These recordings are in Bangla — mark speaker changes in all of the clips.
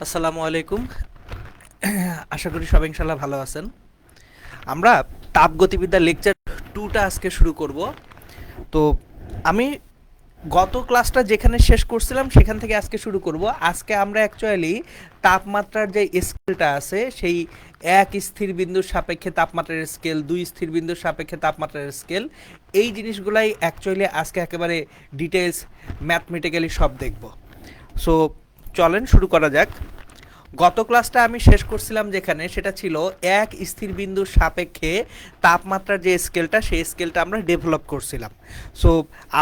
Speaker 1: আসসালামু আলাইকুম। আশা করি সবাই ইনশাল্লাহ ভালো আছেন। আমরা তাপগতিবিদ্যা লেকচার 2টা আজকে শুরু করব। তো আমি গত ক্লাসটা যেখানে শেষ করছিলাম সেখান থেকে আজকে শুরু করব। আজকে আমরা অ্যাকচুয়ালি তাপমাত্রার যে স্কেলটা আছে সেই এক স্থির বিন্দুর সাপেক্ষে তাপমাত্রার স্কেল, দুই স্থির বিন্দুর সাপেক্ষে তাপমাত্রার স্কেল, এই জিনিসগুলাই অ্যাকচুয়ালি আজকে একেবারে ডিটেলস ম্যাথমেটিক্যালি সব দেখব। সো চলেন শুরু করা যাক। গত ক্লাসটা আমি শেষ করছিলাম যেখানে, সেটা ছিল এক স্থির বিন্দুর সাপেক্ষে তাপমাত্রার যে স্কেলটা, সেই স্কেলটা আমরা ডেভেলপ করছিলাম। সো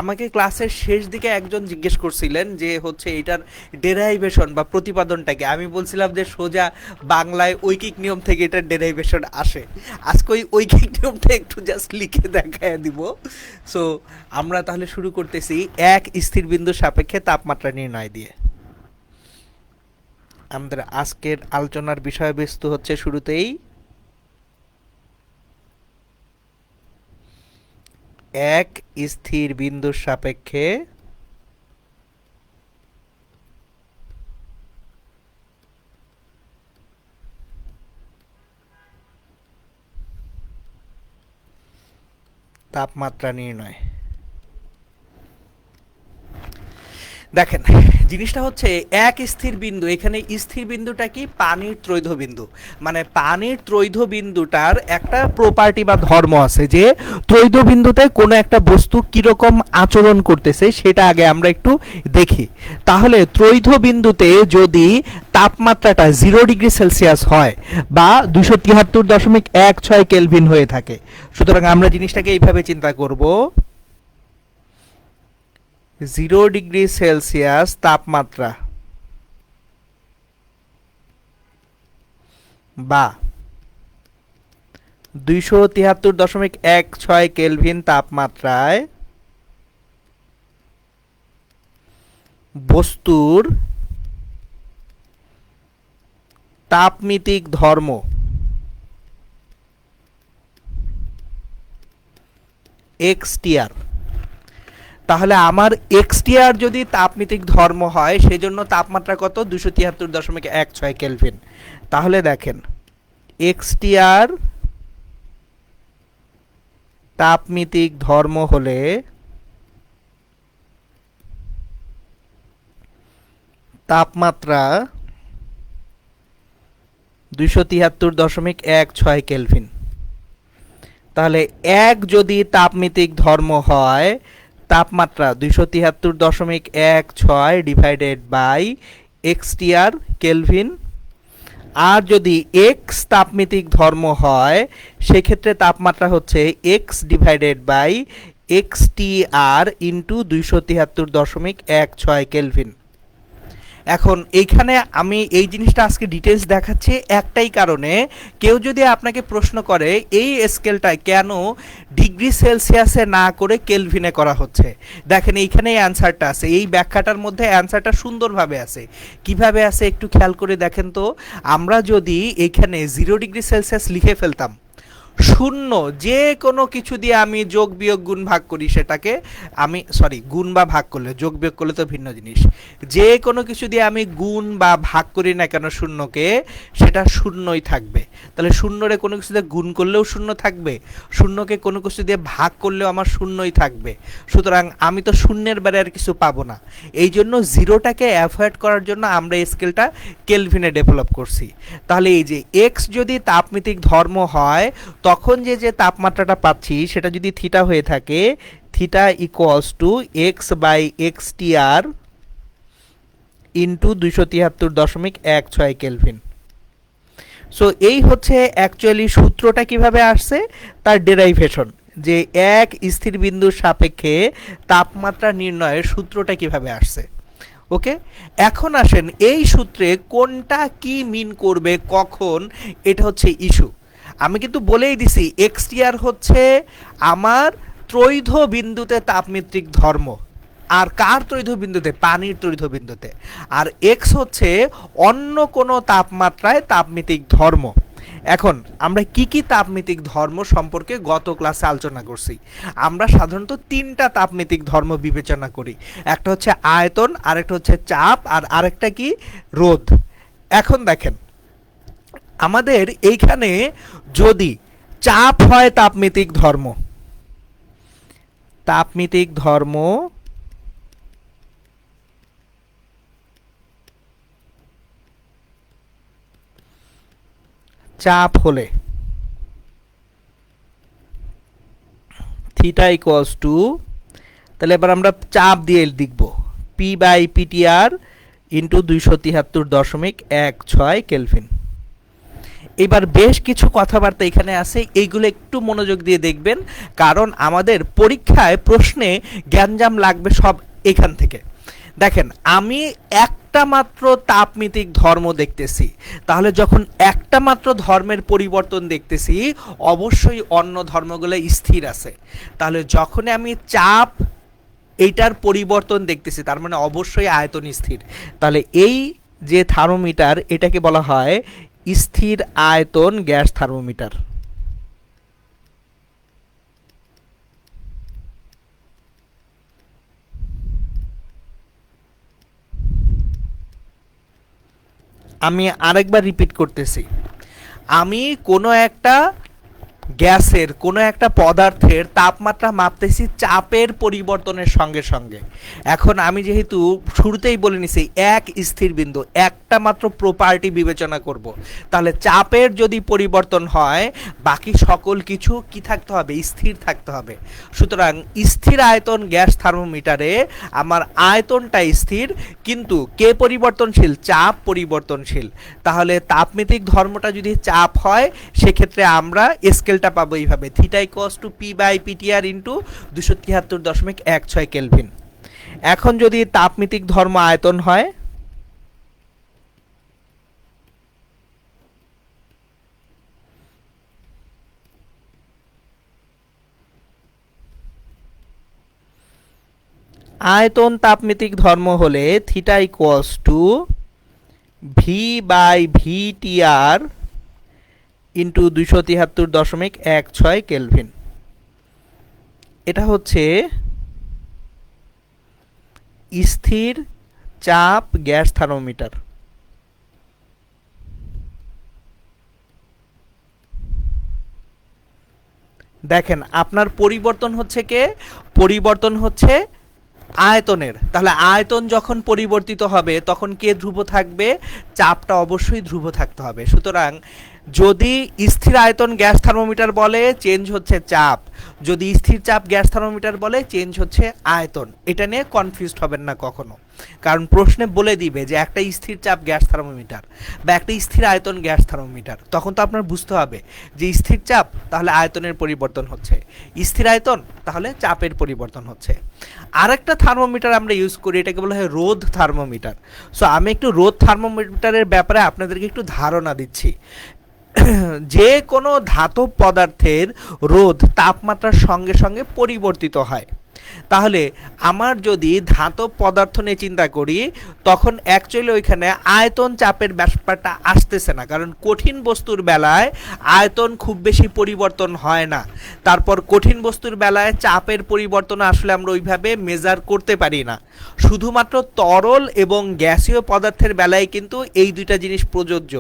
Speaker 1: আমাকে ক্লাসের শেষ দিকে একজন জিজ্ঞেস করছিলেন যে হচ্ছে এটার ডেরাইভেশন বা প্রতিপাদনটাকে। আমি বলছিলাম যে সোজা বাংলায় ঐকিক নিয়ম থেকে এটার ডেরাইভেশন আসে। আজকে ওই ঐকিক নিয়মটা একটু জাস্ট লিখে দেখায় দিব। সো আমরা তাহলে শুরু করতেছি এক স্থির বিন্দুর সাপেক্ষে তাপমাত্রা নির্ণয় দিয়ে। আমাদের আজকের আলোচনার বিষয়বস্তু হচ্ছে শুরুতেই এক স্থির বিন্দুর সাপেক্ষে তাপমাত্রা নির্ণয়। দেখেন, জিনিসটা হচ্ছে এক স্থির বিন্দু, এখানে স্থির বিন্দুটা কি পানির ত্রৈধ বিন্দু, মানে পানির ত্রৈধ বিন্দুটার একটা প্রপার্টি বা ধর্ম আছে যে ত্রৈধ বিন্দুতে কোনো একটা বস্তু কিরকম আচরণ করতেছে সেটা আগে আমরা একটু দেখি। তাহলে ত্রৈধ বিন্দুতে যদি তাপমাত্রাটা 0 ডিগ্রি সেলসিয়াস হয় বা 273.16 কেলভিন হয়ে থাকে, সুতরাং আমরা জিনিসটাকে এইভাবে চিন্তা করব, 0 ডিগ্রি সেলসিয়াস তাপমাত্রা বা 273.16 কেলভিন তাপমাত্রায় বস্তুর তাপমিতিক ধর্ম এক্সটিআর। তাহলে আমার এক্সটিআর যদি তাপমিতিক ধর্ম হয়, সেজন্য তাপমাত্রা কত? 273.16 কেলভিন। তাহলে দেখেন, এক্সটিআর তাপমিতিক ধর্ম হলে তাপমাত্রা 273.16 কেলভিন। তাহলে এক যদি তাপমিতিক ধর্ম হয়, তাপমাত্রা 273.16 ডিভাইডেড বাই এক্সটিআর কেলভিন। আর যদি এক্স তাপমিতিক ধর্ম হয়, সেক্ষেত্রে তাপমাত্রা হচ্ছে X divided by XTR into 273.16 kelvin. এখন এইখানে আমি এই জিনিসটা আজকে ডিটেলস দেখাচ্ছি একটাই কারণে, কেউ যদি আপনাকে প্রশ্ন করে এই স্কেলটা কেন ডিগ্রি সেলসিয়াসে না করে কেলভিনে করা হচ্ছে, দেখেন এইখানে অ্যান্সারটা আছে, এই ব্যাখ্যাটার মধ্যে অ্যান্সারটা সুন্দরভাবে আছে। কিভাবে আছে একটু খেয়াল করে দেখেন তো। আমরা যদি এখানে 0 ডিগ্রি সেলসিয়াস লিখে ফেলতাম, শূন্য যে কোনো কিছু দিয়ে আমি যোগ বিয়োগ গুণ ভাগ করি, সেটাকে আমি গুণ বা ভাগ করলে, যোগ বিয়োগ করলে তো ভিন্ন জিনিস, যে কোনো কিছু দিয়ে আমি গুণ বা ভাগ করি না কেন শূন্যকে, সেটা শূন্যই থাকবে। তাহলে শূন্যরে কোনো কিছু দিয়ে গুণ করলেও শূন্য থাকবে, শূন্যকে কোনো কিছু দিয়ে ভাগ করলেও আমার শূন্যই থাকবে। সুতরাং আমি তো শূন্যের বাইরে আর কিছু পাবো না। এই জন্য জিরোটাকে অ্যাভয়েড করার জন্য আমরা এই স্কেলটা কেলভিনে ডেভেলপ করছি। তাহলে এই যে এক্স যদি তাপমিতিক ধর্ম হয়, তখন যে যে তাপমাত্রাটা পাচ্ছি সেটা যদি থিটা হয়ে থাকে, theta equals to X by X T R into 273.16 kelvin. So এই হচ্ছে অ্যাকচুয়ালি সূত্রটা কিভাবে আসছে, তার ডেরাইভেশন, যে এক স্থির বিন্দুর সাপেক্ষে তাপমাত্রা নির্ণয়ের সূত্রটা কিভাবে আসছে। ওকে, এখন আসেন এই সূত্রে কোনটা কি মিন করবে কখন, এটা হচ্ছে ইস্যু। আমি কিন্তু বলেই দিছি এক্সটিআর হচ্ছে আমার ত্রৈধ বিন্দুতে তাপমিত্রিক ধর্ম। আর কার ত্রৈধ বিন্দুতে? পানির ত্রৈধ বিন্দুতে। আর এক্স হচ্ছে অন্য কোনো তাপমাত্রায় তাপমিতিক ধর্ম। এখন আমরা কি কি তাপমিতিক ধর্ম সম্পর্কে গত ক্লাসে আলোচনা করছি। আমরা সাধারণত তিনটা তাপমিতিক ধর্ম বিবেচনা করি। একটা হচ্ছে আয়তন, আরেকটা হচ্ছে চাপ, আর আরেকটা কি? রোধ। এখন দেখেন আমাদের এইখানে যদি চাপ হয় তাপমিতিক ধর্ম, তাপমিতিক ধর্ম চাপ হলে থিটা ইকুয়ালস টু, তাহলে এবার আমরা চাপ দিয়ে লিখব P by PTR into 273.16 kelvin. এবার বেশ কিছু কথাবার্তা এখানে আছে, এইগুলো একটু মনোযোগ দিয়ে দেখবেন, কারণ আমাদের পরীক্ষায় প্রশ্নে জ্ঞানজাম লাগবে সব এখান থেকে। দেখেন আমি একটা মাত্র তাপমিতিক ধর্ম দেখতেছি, তাহলে যখন একটা মাত্র ধর্মের পরিবর্তন দেখতেছি অবশ্যই অন্য ধর্মগুলো স্থির আছে। তাহলে যখন আমি চাপ এইটার পরিবর্তন দেখতেছি তার মানে অবশ্যই আয়তন স্থির। তাহলে এই যে থার্মোমিটার এটাকে বলা হয় স্থির আয়তন গ্যাস থার্মোমিটার। আমি আরেকবার রিপিট করতেছি, আমি কোনো একটা গ্যাসের কোনো একটা পদার্থের তাপমাত্রা মাপতেছি চাপের পরিবর্তনের সঙ্গে সঙ্গে। এখন আমি যেহেতু শুরুতেই বলে নিছি এক স্থির বিন্দু, একটা মাত্র প্রপার্টি বিবেচনা করব, তাহলে চাপের যদি পরিবর্তন হয় বাকি সকল কিছু কি থাকতে হবে, স্থির থাকতে হবে। সুতরাং স্থির আয়তন গ্যাস থার্মোমিটারে আমার আয়তনটা স্থির, কিন্তু কে পরিবর্তনশীল, চাপ পরিবর্তনশীল। তাহলে তাপমিতিক ধর্মটা যদি চাপ হয় সেক্ষেত্রে আমরা স্কেলটা পাবো এইভাবে, theta equals to P by PTR into 273.16 kelvin. এখন যদি তাপমিতিক ধর্ম আয়তন হয়, আয়তন তাপমিতিক ধর্ম হলে theta equals to V by VTR into 273.16 Kelvin. এটা হচ্ছে স্থির চাপ গ্যাস থার্মোমিটার। দেখেন আপনার পরিবর্তন হচ্ছে কে, পরিবর্তন হচ্ছে আয়তনের। তাহলে আয়তন যখন পরিবর্তিত হবে তখন কে ধ্রুব থাকবে, চাপটা অবশ্যই ধ্রুব থাকতে হবে। সুতরাং যদি স্থির আয়তন গ্যাস থার্মোমিটার বলে চেঞ্জ হচ্ছে চাপ, যদি স্থির চাপ গ্যাস থার্মোমিটার বলে চেঞ্জ হচ্ছে আয়তন। এটা নিয়ে কনফিউজড হবেন না কখনো, কারণ প্রশ্নে বলে দিবে যে একটা স্থির চাপ গ্যাস থার্মোমিটার বা একটা স্থির আয়তন গ্যাস থার্মোমিটার, তখন তো আপনার বুঝতে হবে যে স্থির চাপ তাহলে আয়তনের পরিবর্তন হচ্ছে, স্থির আয়তন তাহলে চাপের পরিবর্তন হচ্ছে। আরেকটা থার্মোমিটার আমরা ইউজ করি, এটাকে বলা হয় রোধ থার্মোমিটার। সো আমি একটু রোধ থার্মোমিটারের ব্যাপারে আপনাদেরকে একটু ধারণা দিচ্ছি। যে কোনো ধাতব পদার্থের রোধ তাপমাত্রার সঙ্গে সঙ্গে পরিবর্তিত হয়। তাহলে আমার যদি ধাতব পদার্থ নিয়ে চিন্তা করি তখন অ্যাকচুয়ালি ওইখানে আয়তন চাপের ব্যাপারটা আসতেছে না, কারণ কঠিন বস্তুর বেলায় আয়তন খুব বেশি পরিবর্তন হয় না। তারপর কঠিন বস্তুর বেলায় চাপের পরিবর্তন আসলে আমরা ওইভাবে মেজার করতে পারি না। শুধুমাত্র তরল এবং গ্যাসীয় পদার্থের বেলায় কিন্তু এই দুইটা জিনিস প্রযোজ্য,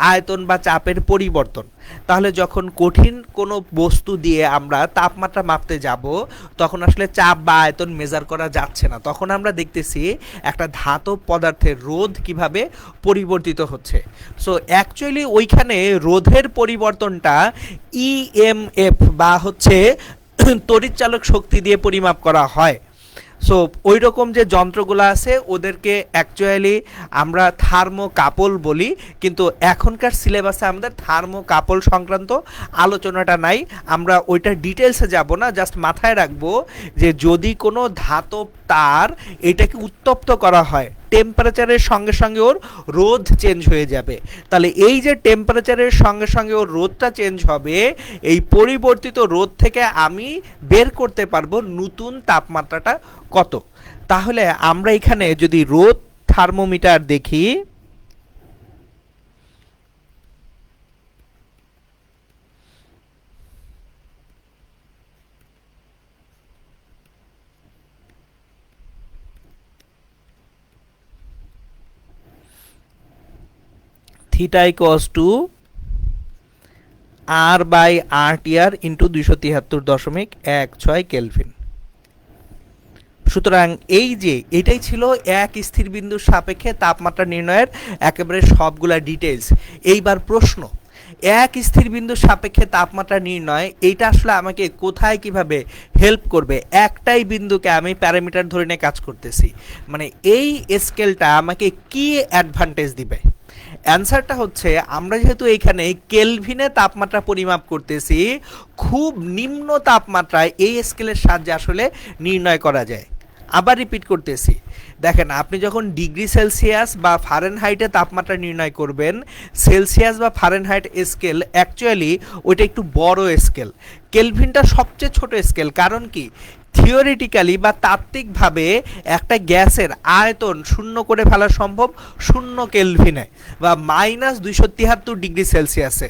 Speaker 1: আয়তন বা চাপের পরিবর্তন। তাহলে যখন কঠিন কোনো বস্তু দিয়ে আমরা তাপমাত্রা মাপতে যাব তখন আসলে চাপ বা আয়তন মেজার করা যাচ্ছে না, তখন আমরা দেখতেছি একটা ধাতব পদার্থের রোধ কিভাবে পরিবর্তিত হচ্ছে। সো অ্যাকচুয়ালি ওইখানে রোধের পরিবর্তনটা ইএমএফ বা হচ্ছে তড়িৎচালক শক্তি দিয়ে পরিমাপ করা হয়। সো ওই রকম যে যন্ত্রগুলো আছে ওদেরকে অ্যাকচুয়ালি আমরা থার্মোকাপল বলি, কিন্তু এখনকার সিলেবাসে আমাদের থার্মোকাপল সংক্রান্ত আলোচনাটা নাই, আমরা ওইটার ডিটেলসে যাব না। জাস্ট মাথায় রাখবো যে যদি কোনো ধাতব তার এটাকে উত্তপ্ত করা হয় টেম্পারেচারের সঙ্গে সঙ্গে ওর রোধ চেঞ্জ হয়ে যাবে। তাহলে এই যে টেম্পারেচারের সঙ্গে সঙ্গে ওর রোধটা চেঞ্জ হবে, এই পরিবর্তিত রোধ থেকে আমি বের করতে পারবো নতুন তাপমাত্রাটা কত। তাহলে আমরা এখানে যদি রোধ থার্মোমিটার দেখি, theta equals to R/RTR into 273.16 Kelvin. সুতরাং এই যে এটাই ছিল এক স্থির বিন্দুর সাপেক্ষে তাপমাত্রা নির্ণয়ের একেবারে সবগুলা ডিটেলস। এইবার প্রশ্ন, এক স্থির বিন্দুর সাপেক্ষে তাপমাত্রা নির্ণয় এইটা আসলে আমাকে কোথায় কিভাবে হেল্প করবে? একটাই বিন্দুকে আমি প্যারামিটার ধরে নিয়ে কাজ করতেছি, মানে এই স্কেলটা আমাকে কি অ্যাডভান্টেজ দিবে? অ্যান্সারটা হচ্ছে, আমরা যেহেতু এইখানে কেলভিনে তাপমাত্রা পরিমাপ করতেছি, খুব নিম্ন তাপমাত্রায় এই স্কেলের সাহায্যে আসলে নির্ণয় করা যায়। আবার রিপিট করতেছি, দেখেন আপনি যখন ডিগ্রি সেলসিয়াস বা ফারেনহাইটে তাপমাত্রা নির্ণয় করবেন, সেলসিয়াস বা ফারেনহাইট স্কেল অ্যাকচুয়ালি ওইটা একটু বড় স্কেল, কেলভিনটা সবচেয়ে ছোট স্কেল। কারণ কি, থিওরিটিক্যালি বা তাত্ত্বিকভাবে একটা গ্যাসের আয়তন শূন্য করে ফেলা সম্ভব 0 কেলভিনে বা -273 ডিগ্রি সেলসিয়াসে।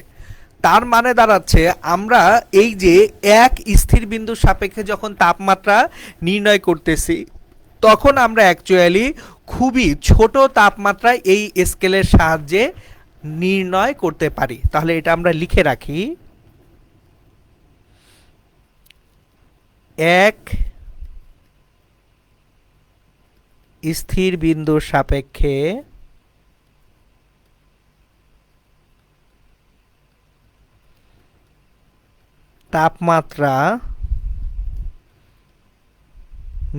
Speaker 1: তার মানে দাঁড়াচ্ছে, আমরা এই যে এক স্থির বিন্দুর সাপেক্ষে যখন তাপমাত্রা নির্ণয় করতেছি, তখন আমরা অ্যাকচুয়ালি খুবই ছোট তাপমাত্রায় এই স্কেলের সাহায্যে নির্ণয় করতে পারি। তাহলে এটা আমরা লিখে রাখি, এক স্থির বিন্দুর সাপেক্ষে তাপমাত্রা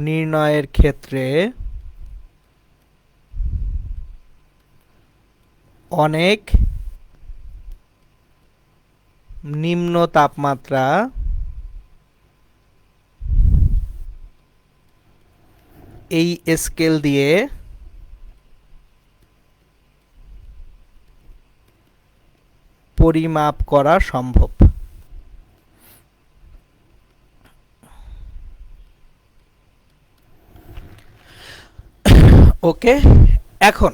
Speaker 1: নির্ণয়ের ক্ষেত্রে অনেক নিম্ন তাপমাত্রা এই স্কেল দিয়ে পরিমাপ করা সম্ভব। ওকে, এখন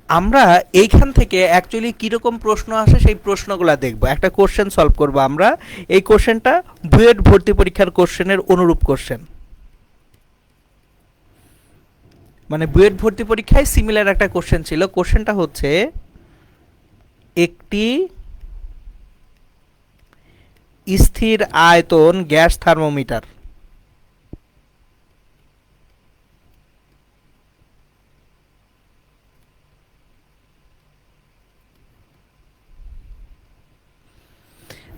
Speaker 1: আমরা এইখান থেকে অ্যাকচুয়ালি কীরকম প্রশ্ন আসে সেই প্রশ্নগুলো দেখব। একটা কোশ্চেন সলভ করব আমরা। এই কোশ্চেনটা বুয়েট ভর্তি পরীক্ষার কোশ্চেনের অনুরূপ কোশ্চেন, মানে বুয়েট ভর্তি পরীক্ষায় সিমিলার একটা কোশ্চেন ছিল। কোশ্চেনটা হচ্ছে, একটি স্থির আয়তন গ্যাস থার্মোমিটার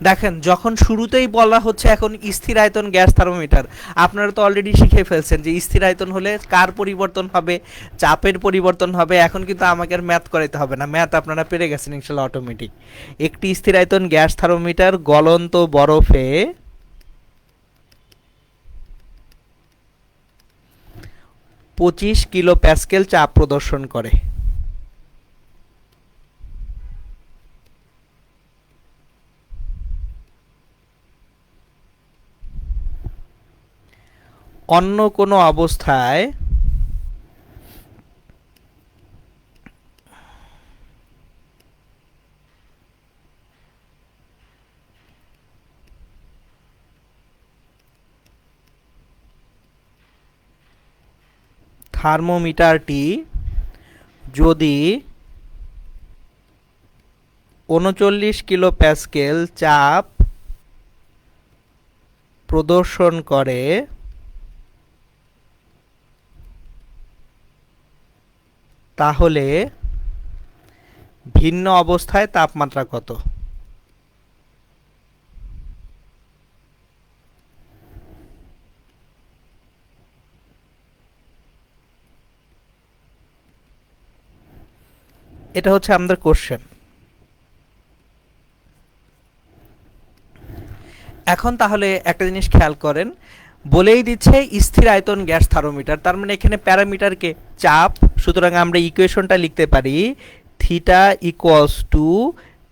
Speaker 1: দেখেন, যখন শুরুতেই বলা হচ্ছে এখন স্থির আয়তন গ্যাস থার্মোমিটার, আপনারা তো অলরেডি শিখে ফেলছেন যে স্থির আয়তন হলে কার পরিবর্তন হবে, চাপের পরিবর্তন হবে। এখন কিন্তু আমাকে আর ম্যাথ করাইতে হবে না, ম্যাথ আপনারা পেরে গেছেন ইনশাল্লাহ অটোমেটিক। একটি স্থির আয়তন গ্যাস থার্মোমিটার গলন্ত বরফে 25 কিলো প্যাসকেল চাপ প্রদর্শন করে। অন্য কোনো অবস্থায় থার্মোমিটারটি যদি 39 কিলো প্যাসকেল চাপ প্রদর্শন করে, তাহলে ভিন্ন অবস্থায় তাপমাত্রা কত? এটা হচ্ছে আমাদের কোশ্চেন। এখন তাহলে একটা জিনিস খেয়াল করেন, বলেই দিচ্ছে স্থির আয়তন গ্যাস থার্মোমিটার, তার মানে এখানে প্যারামিটারকে চাপ। সুতরাং আমরা ইকুয়েশনটা লিখতে পারি, theta equals to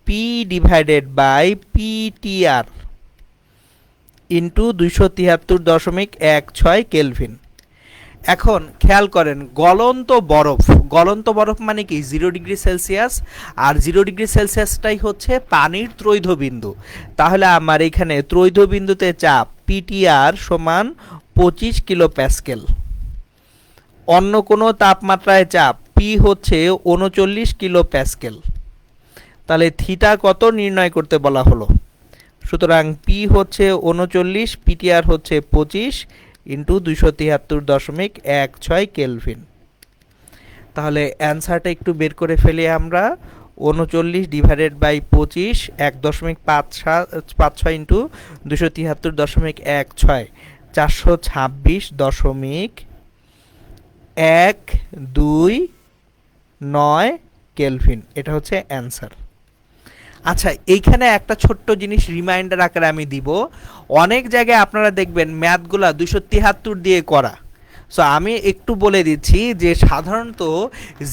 Speaker 1: P divided by PTR into 273.16 kelvin. এখন খেয়াল করেন, গলন্ত বরফ মানে কি 0 ডিগ্রি সেলসিয়াস, আর 0 ডিগ্রি সেলসিয়াসটাই হচ্ছে পানির ত্রৈধ বিন্দু। তাহলে আমার এখানে ত্রৈধ বিন্দুতে চাপ পিটিআর সমান 25 কিলো প্যাসকেল। অন্য কোনো তাপমাত্রায় চাপ পি হচ্ছে 39 কিলো প্যাসকেল। তাহলে থিটা কত নির্ণয় করতে বলা হলো। সুতরাং পি হচ্ছে 39, পিটিআর হচ্ছে 25 ইন্টু 273.16 কেলভিন। তাহলে অ্যান্সারটা একটু বের করে ফেলি আমরা। 39 ডিভাইডেড বাই 25 1.56 ইন্টু 273.16 426.129 কেলভিন। এটা হচ্ছে অ্যান্সার। আচ্ছা, এইখানে একটা ছোট্ট জিনিস রিমাইন্ডার আকারে আমি দিব। অনেক জায়গায় আপনারা দেখবেন ম্যাথগুলা 273 দিয়ে করা। সো আমি একটু বলে দিচ্ছি যে সাধারণত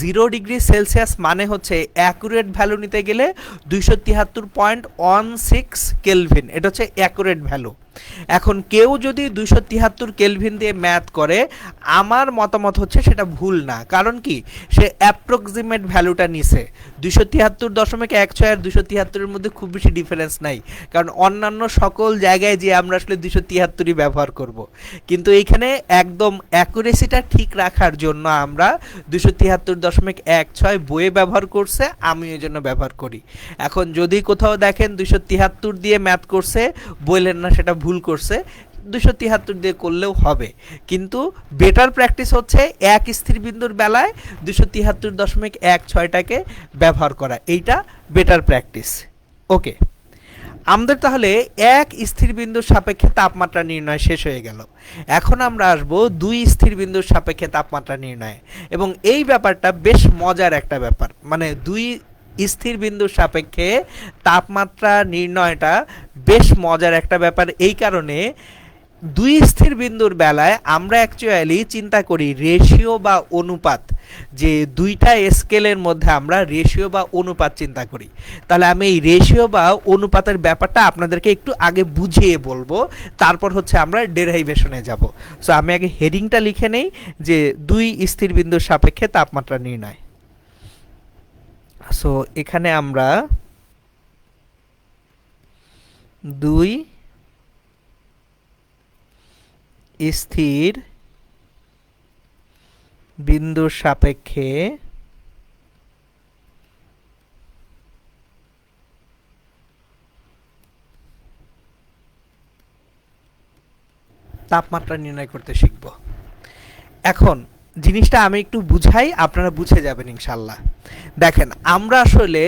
Speaker 1: 0 ডিগ্রি সেলসিয়াস মানে হচ্ছে অ্যাকুরেট ভ্যালু নিতে গেলে 273.16 কেলভিন, এটা হচ্ছে অ্যাকুরেট ভ্যালু। এখন কেউ যদি 273 কেলভিন দিয়ে ম্যাথ করে, আমার মতামত হচ্ছে সেটা ভুল না। কারণ কি, সে অ্যাপ্রক্সিমেট ভ্যালুটা নিছে। 273.16 আর 273 এর মধ্যে খুব বেশি ডিফারেন্স নাই, কারণ অন্যান্য সকল জায়গায় যে আমরা আসলে 273ই ব্যবহার করব। কিন্তু এইখানে একদম অ্যাকুরেসিটা ঠিক রাখার জন্য আমরা 273.16 বইয়ে ব্যবহার করছে, আমি এই জন্য ব্যবহার করি। এখন যদি কোথাও দেখেন 273 দিয়ে ম্যাথ করছে, বললেন না সেটা ভুল করছে, 273 দিয়ে করলেও হবে। কিন্তু বেটার প্র্যাকটিস হচ্ছে এক স্থির বিন্দুর বেলায় 273.16টাকে ব্যবহার করা, এইটা বেটার প্র্যাকটিস। ওকে, আমাদের তাহলে এক স্থির বিন্দুর সাপেক্ষে তাপমাত্রা নির্ণয় শেষ হয়ে গেল। এখন আমরা আসবো দুই স্থির বিন্দুর সাপেক্ষে তাপমাত্রা নির্ণয়, এবং এই ব্যাপারটা বেশ মজার একটা ব্যাপার। মানে দুই স্থির বিন্দুর সাপেক্ষে তাপমাত্রা নির্ণয়টা বেশ মজার একটা ব্যাপার। এই কারণে দুই স্থির বিন্দুর বেলায় আমরা অ্যাকচুয়ালি চিন্তা করি রেশিও বা অনুপাত, যে দুইটা স্কেলের মধ্যে আমরা রেশিও বা অনুপাত চিন্তা করি। তাহলে আমি এই রেশিও বা অনুপাতের ব্যাপারটা আপনাদেরকে একটু আগে বুঝিয়ে বলবো, তারপর হচ্ছে আমরা ডেরাইভেশনে যাব। সো আমি আগে হেডিংটা লিখে নেই যে দুই স্থির বিন্দুর সাপেক্ষে তাপমাত্রা নির্ণয়। সো এখানে আমরা দুই স্থির বিন্দুর সাপেক্ষে তাপমাত্রা নির্ণয় করতে শিখব। এখন জিনিসটা আমি একটু বুঝাই, আপনারা বুঝে যাবেন ইনশাল্লাহ। দেখেন, আমরা আসলে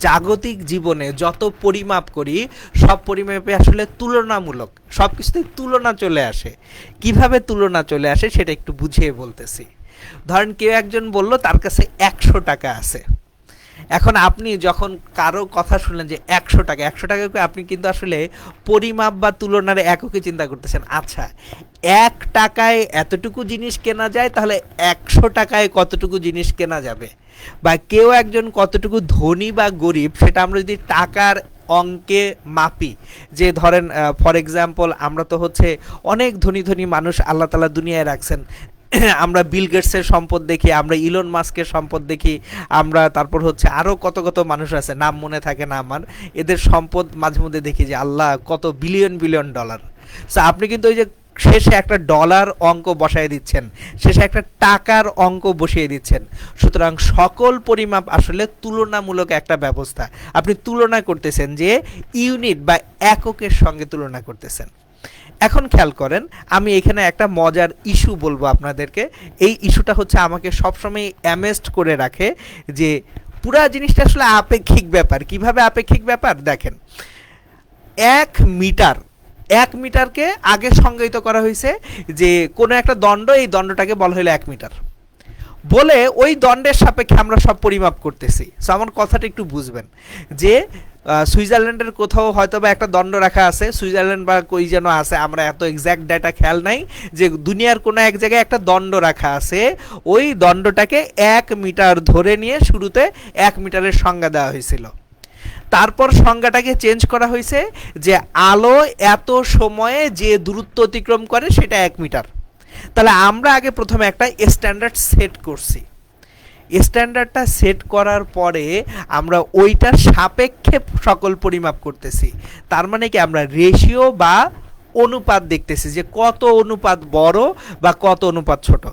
Speaker 1: জাগতিক জীবনে যত পরিমাপ করি, সব পরিমাপে আসলে তুলনামূলক, সব কিছুতেই তুলনা চলে আসে। কিভাবে তুলনা চলে আসে সেটা একটু বুঝিয়ে বলতেছি। ধরেন কেউ একজন বলল তার কাছে 100 টাকা আছে। এখন আপনি যখন কারো কথা শুনলেন যে 100 টাকা, 100 টাকাকে আপনি কিন্তু আসলে পরিমাপ বা তুলনার এককে চিন্তা করতেছেন। আচ্ছা, 1 টাকায় এতটুকু জিনিস কেনা যায়, তাহলে 100 টাকায় কতটুকু জিনিস কেনা যাবে, বা কেউ একজন কতটুকু ধনী বা গরিব, সেটা আমরা যদি টাকার অঙ্কে মাপি, যে ধরেন ফর এক্সাম্পল আমরা তো হচ্ছে অনেক ধনী ধনী মানুষ আল্লাহ তাআলা দুনিয়ায় রাখছেন। আমরা বিল গেটসের সম্পদ দেখি, আমরা ইলন মাস্কের সম্পদ দেখি, আমরা তারপর হচ্ছে আরও কত কত মানুষ আছে, নাম মনে থাকে না আমার, এদের সম্পদ মাঝে মধ্যে দেখি যে আল্লাহ কত বিলিয়ন বিলিয়ন ডলার। সো আপনি কিন্তু ওই যে শেষে একটা ডলার অঙ্ক বসায় দিচ্ছেন, শেষে একটা টাকার অঙ্ক বসিয়ে দিচ্ছেন। সুতরাং সকল পরিমাপ আসলে তুলনামূলক একটা ব্যবস্থা। আপনি তুলনা করতেছেন যে ইউনিট বা এককের সঙ্গে তুলনা করতেছেন। এখন খেয়াল করেন, আমি এখানে একটা মজার ইস্যু বলবো আপনাদেরকে। এই ইস্যুটা হচ্ছে আমাকে সবসময় অ্যামেজড করে রাখে, যে পুরা জিনিসটা আসলে আপেক্ষিক ব্যাপার। কিভাবে আপেক্ষিক ব্যাপার দেখেন, 1 মিটারকে আগে সংজ্ঞায়িত করা হয়েছে যে কোনো একটা দণ্ড, এই দণ্ডটাকে বলা হলো 1 মিটার বলে, ওই দণ্ডের সাপেক্ষে আমরা সব পরিমাপ করতেছি। সো আমার কথাটা একটু বুঝবেন, যে সুইজারল্যান্ডের কোথাও হয়তো বা একটা দণ্ড রাখা আছে, সুইজারল্যান্ড বা কই যেন আছে, আমরা এত এক্স্যাক্ট ডাটা খেয়াল নাই, যে দুনিয়ার কোনো এক জায়গায় একটা দণ্ড রাখা আছে, ওই দণ্ডটাকে 1 মিটার ধরে নিয়ে শুরুতে 1 মিটারের সংজ্ঞা দেওয়া হয়েছিল। তারপর সংজ্ঞাটাকে চেঞ্জ করা হয়েছে যে আলো এত সময়ে যে দূরত্ব অতিক্রম করে সেটা 1 মিটার। তাহলে আমরা আগে প্রথমে একটা স্ট্যান্ডার্ড সেট করছি। স্ট্যান্ডার্ডটা সেট করার পরে আমরা ওইটার সাপেক্ষে সকল পরিমাপ করতেছি। তার মানে কি, আমরা রেশিও বা অনুপাত দেখতেছি যে কত অনুপাত বড় বা কত অনুপাত ছোট।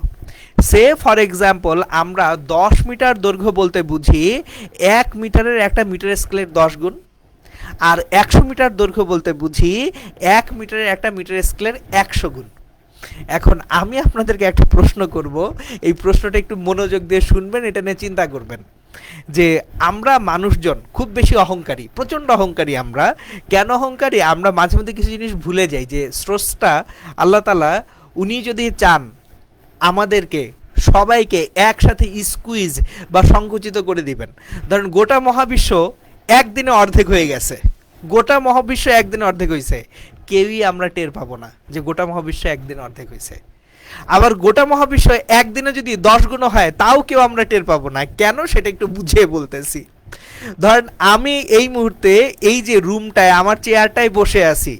Speaker 1: সে ফর এক্সাম্পল আমরা 10 মিটার দৈর্ঘ্য বলতে বুঝি 1 মিটারের একটা মিটার স্কেলের 10 গুণ, আর 100 মিটার দৈর্ঘ্য বলতে বুঝি 1 মিটারের একটা মিটার স্কেলের 100 গুণ। এখন আমি আপনাদেরকে একটা প্রশ্ন করব, এই প্রশ্নটা একটু মনোযোগ দিয়ে শুনবেন, এটা নিয়ে চিন্তা করবেন যে আমরা মানুষজন খুব বেশি অহংকারী, প্রচণ্ড অহংকারী। আমরা কেন অহংকারী? আমরা মাঝে মধ্যে কিছু জিনিস ভুলে যাই যে স্রষ্টা আল্লাহ তাআলা উনি যদি চান আমাদেরকে সবাইকে একসাথে স্কুইজ বা সংকুচিত করে দিবেন। ধরেন গোটা মহাবিশ্ব একদিনে অর্ধেক হয়ে গেছে, গোটা মহাবিশ্ব একদিনে অর্ধেক হয়েছে, কেউই আমরা টের পাবো না যে গোটা মহাবিশ্ব একদিনে অর্ধেক হয়েছে। আবার গোটা মহাবিশ্ব একদিনে যদি 10 গুণ হয় তাও কেউ আমরা টের পাবো না। কেন? সেটা একটু বুঝিয়ে বলতেছি। ধরেন আমি এই মুহূর্তে এই যে রুমটায় আমার চেয়ারটায় বসে আছি,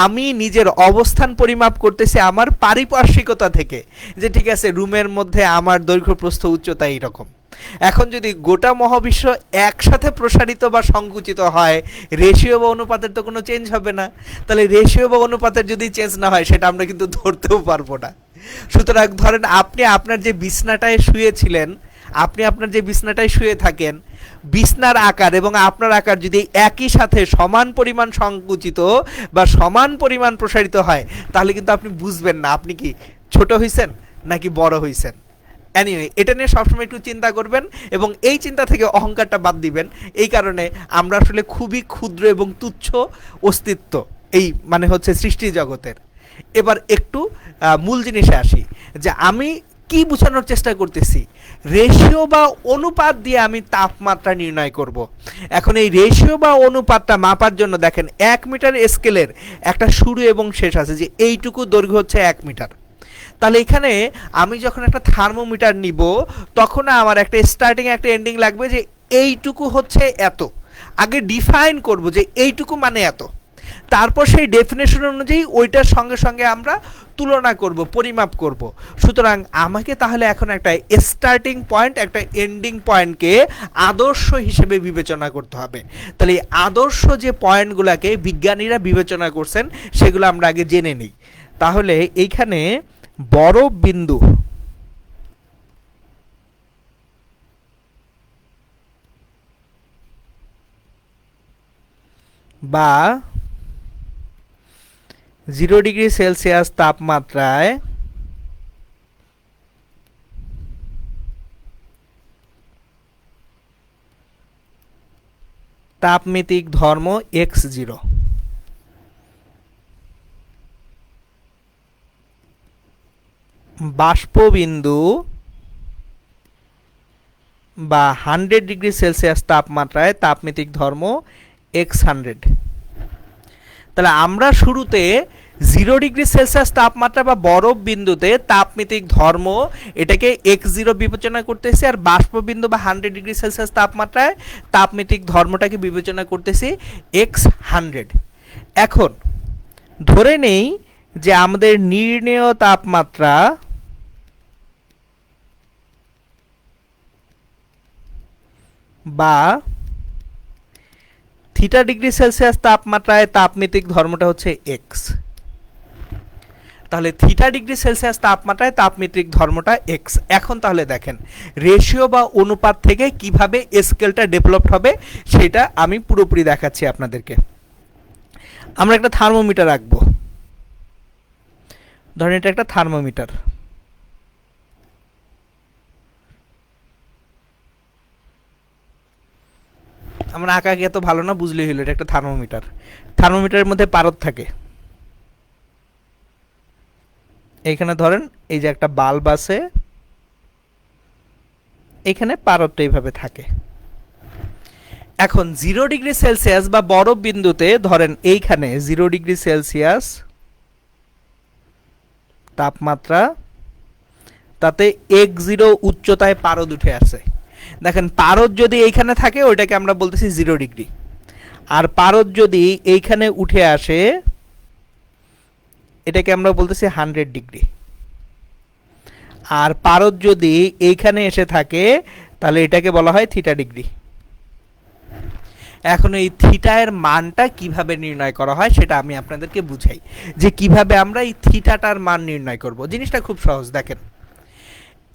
Speaker 1: আমি নিজের অবস্থান পরিমাপ করতেছি আমার পারিপার্শ্বিকতা থেকে, যে ঠিক আছে রুমের মধ্যে আমার দৈর্ঘ্য প্রস্থ উচ্চতা এইরকম। এখন যদি গোটা মহাবিশ্ব একসাথে প্রসারিত বা সংকুচিত হয়, রেশিও বা অনুপাতের তো কোনো চেঞ্জ হবে না। তাহলে রেশিও বা অনুপাতের যদি চেঞ্জ না হয় সেটা আমরা কিন্তু ধরতেও পারবো না। সুতরাং ধরেন আপনি আপনার যে বিছনাটায় শুয়েছিলেন, আপনি আপনার যে বিছনাটায় শুয়ে থাকেন, বিছনার আকার এবং আপনার আকার যদি একই সাথে সমান পরিমাণ সংকুচিত বা সমান পরিমাণ প্রসারিত হয়, তাহলে কিন্তু আপনি বুঝবেন না আপনি কি ছোট হয়েছেন নাকি বড় হয়েছেন। এনিওয়ে, এটা নিয়ে সবসময় একটু চিন্তা করবেন এবং এই চিন্তা থেকে অহংকারটা বাদ দিবেন। এই কারণে আমরা আসলে খুবই ক্ষুদ্র এবং তুচ্ছ অস্তিত্ব এই মানে হচ্ছে সৃষ্টি জগতের। এবার একটু মূল জিনিসে আসি, যে আমি কি বোঝানোর চেষ্টা করতেছি, রেশিও বা অনুপাত দিয়ে আমি তাপমাত্রা নির্ণয় করব। এখন এই রেশিও বা অনুপাতটা মাপার জন্য দেখেন 1 মিটার স্কেলের একটা শুরু এবং শেষ আছে, যে এইটুকু দৈর্ঘ্য হচ্ছে 1 মিটার। তাহলে এখানে আমি যখন একটা থার্মোমিটার নিব তখন আমার একটা স্টার্টিং একটা এন্ডিং লাগবে, যে এইটুকু হচ্ছে এত। আগে ডিফাইন করব যে এইটুকু মানে এত, তারপর সেই ডেফিনেশন অনুযায়ী ওইটার সঙ্গে সঙ্গে আমরা তুলনা করব, পরিমাপ করব। সুতরাং আমাকে তাহলে এখন একটা স্টার্টিং পয়েন্ট একটা এন্ডিং পয়েন্টকে আদর্শ হিসেবে বিবেচনা করতে হবে। তাহলে এই আদর্শ যে পয়েন্টগুলোকে বিজ্ঞানীরা বিবেচনা করছেন সেগুলো আমরা আগে জেনে নিই। তাহলে এইখানে বড় বিন্দু বা 0 ডিগ্রি সেলসিয়াস তাপমাত্রায় তাপমিতিক ধর্ম x0। বাষ্পবিন্দু বা 100 ডিগ্রি সেলসিয়াস তাপমাত্রায় তাপমিতিক ধর্ম x100। তাহলে আমরা শুরুতে 0 ডিগ্রি সেলসিয়াস তাপমাত্রা বা বরফ বিন্দুতে তাপমিতিক ধর্ম এটাকে x0 বিবেচনা করতেছি, আর বাষ্পবিন্দু বা 100 ডিগ্রি সেলসিয়াস তাপমাত্রায় তাপমিতিক ধর্মটাকে বিবেচনা করতেছি x100। এখন ধরে নেই যে আমাদের নির্ণেয় তাপমাত্রা বা থিটা ডিগ্রি সেলসিয়াস তাপমাত্রায় তাপমিতিক ধর্মটা হচ্ছে x। তাহলে থিটা ডিগ্রি সেলসিয়াস তাপমাত্রায় তাপমিতিক ধর্মটা x। এখন তাহলে দেখেন রেশিও বা অনুপাত থেকে কিভাবে স্কেলটা ডেভেলপ হবে সেটা আমি পুরোপুরি দেখাচ্ছি আপনাদেরকে। আমরা একটা থার্মোমিটার রাখবো, ধরেন এটা একটা থার্মোমিটার। আমরা আঁকাকে এত ভালো না, বুঝলেই হলো এটা একটা থার্মোমিটার। থার্মোমিটারের মধ্যে পারদ থাকে। এইখানে ধরেন এই যে একটা বাল্ব আছে, এখানে পারদটা এইভাবে থাকে। এখন 0 ডিগ্রি সেলসিয়াস বা বরফ বিন্দুতে ধরেন এইখানে 0 ডিগ্রি সেলসিয়াস তাপমাত্রা, তাতে x0 উচ্চতায় পারদ উঠে আসে। দেখেন পারদ যদি এইখানে থাকে ওইটাকে আমরা বলতেছি 0 ডিগ্রি, আর পারদ যদি এইখানে উঠে আসে এটাকে আমরা বলতেছি 100 ডিগ্রি, আর পারদ যদি এইখানে এসে থাকে তাহলে এটাকে বলা হয় থিটা ডিগ্রি। এখন এই থিটা এর মানটা কিভাবে নির্ণয় করা হয় সেটা আমি আপনাদেরকে বুঝাই, যে কিভাবে আমরা এই থিটাটার মান নির্ণয় করব। জিনিসটা খুব সহজ। দেখেন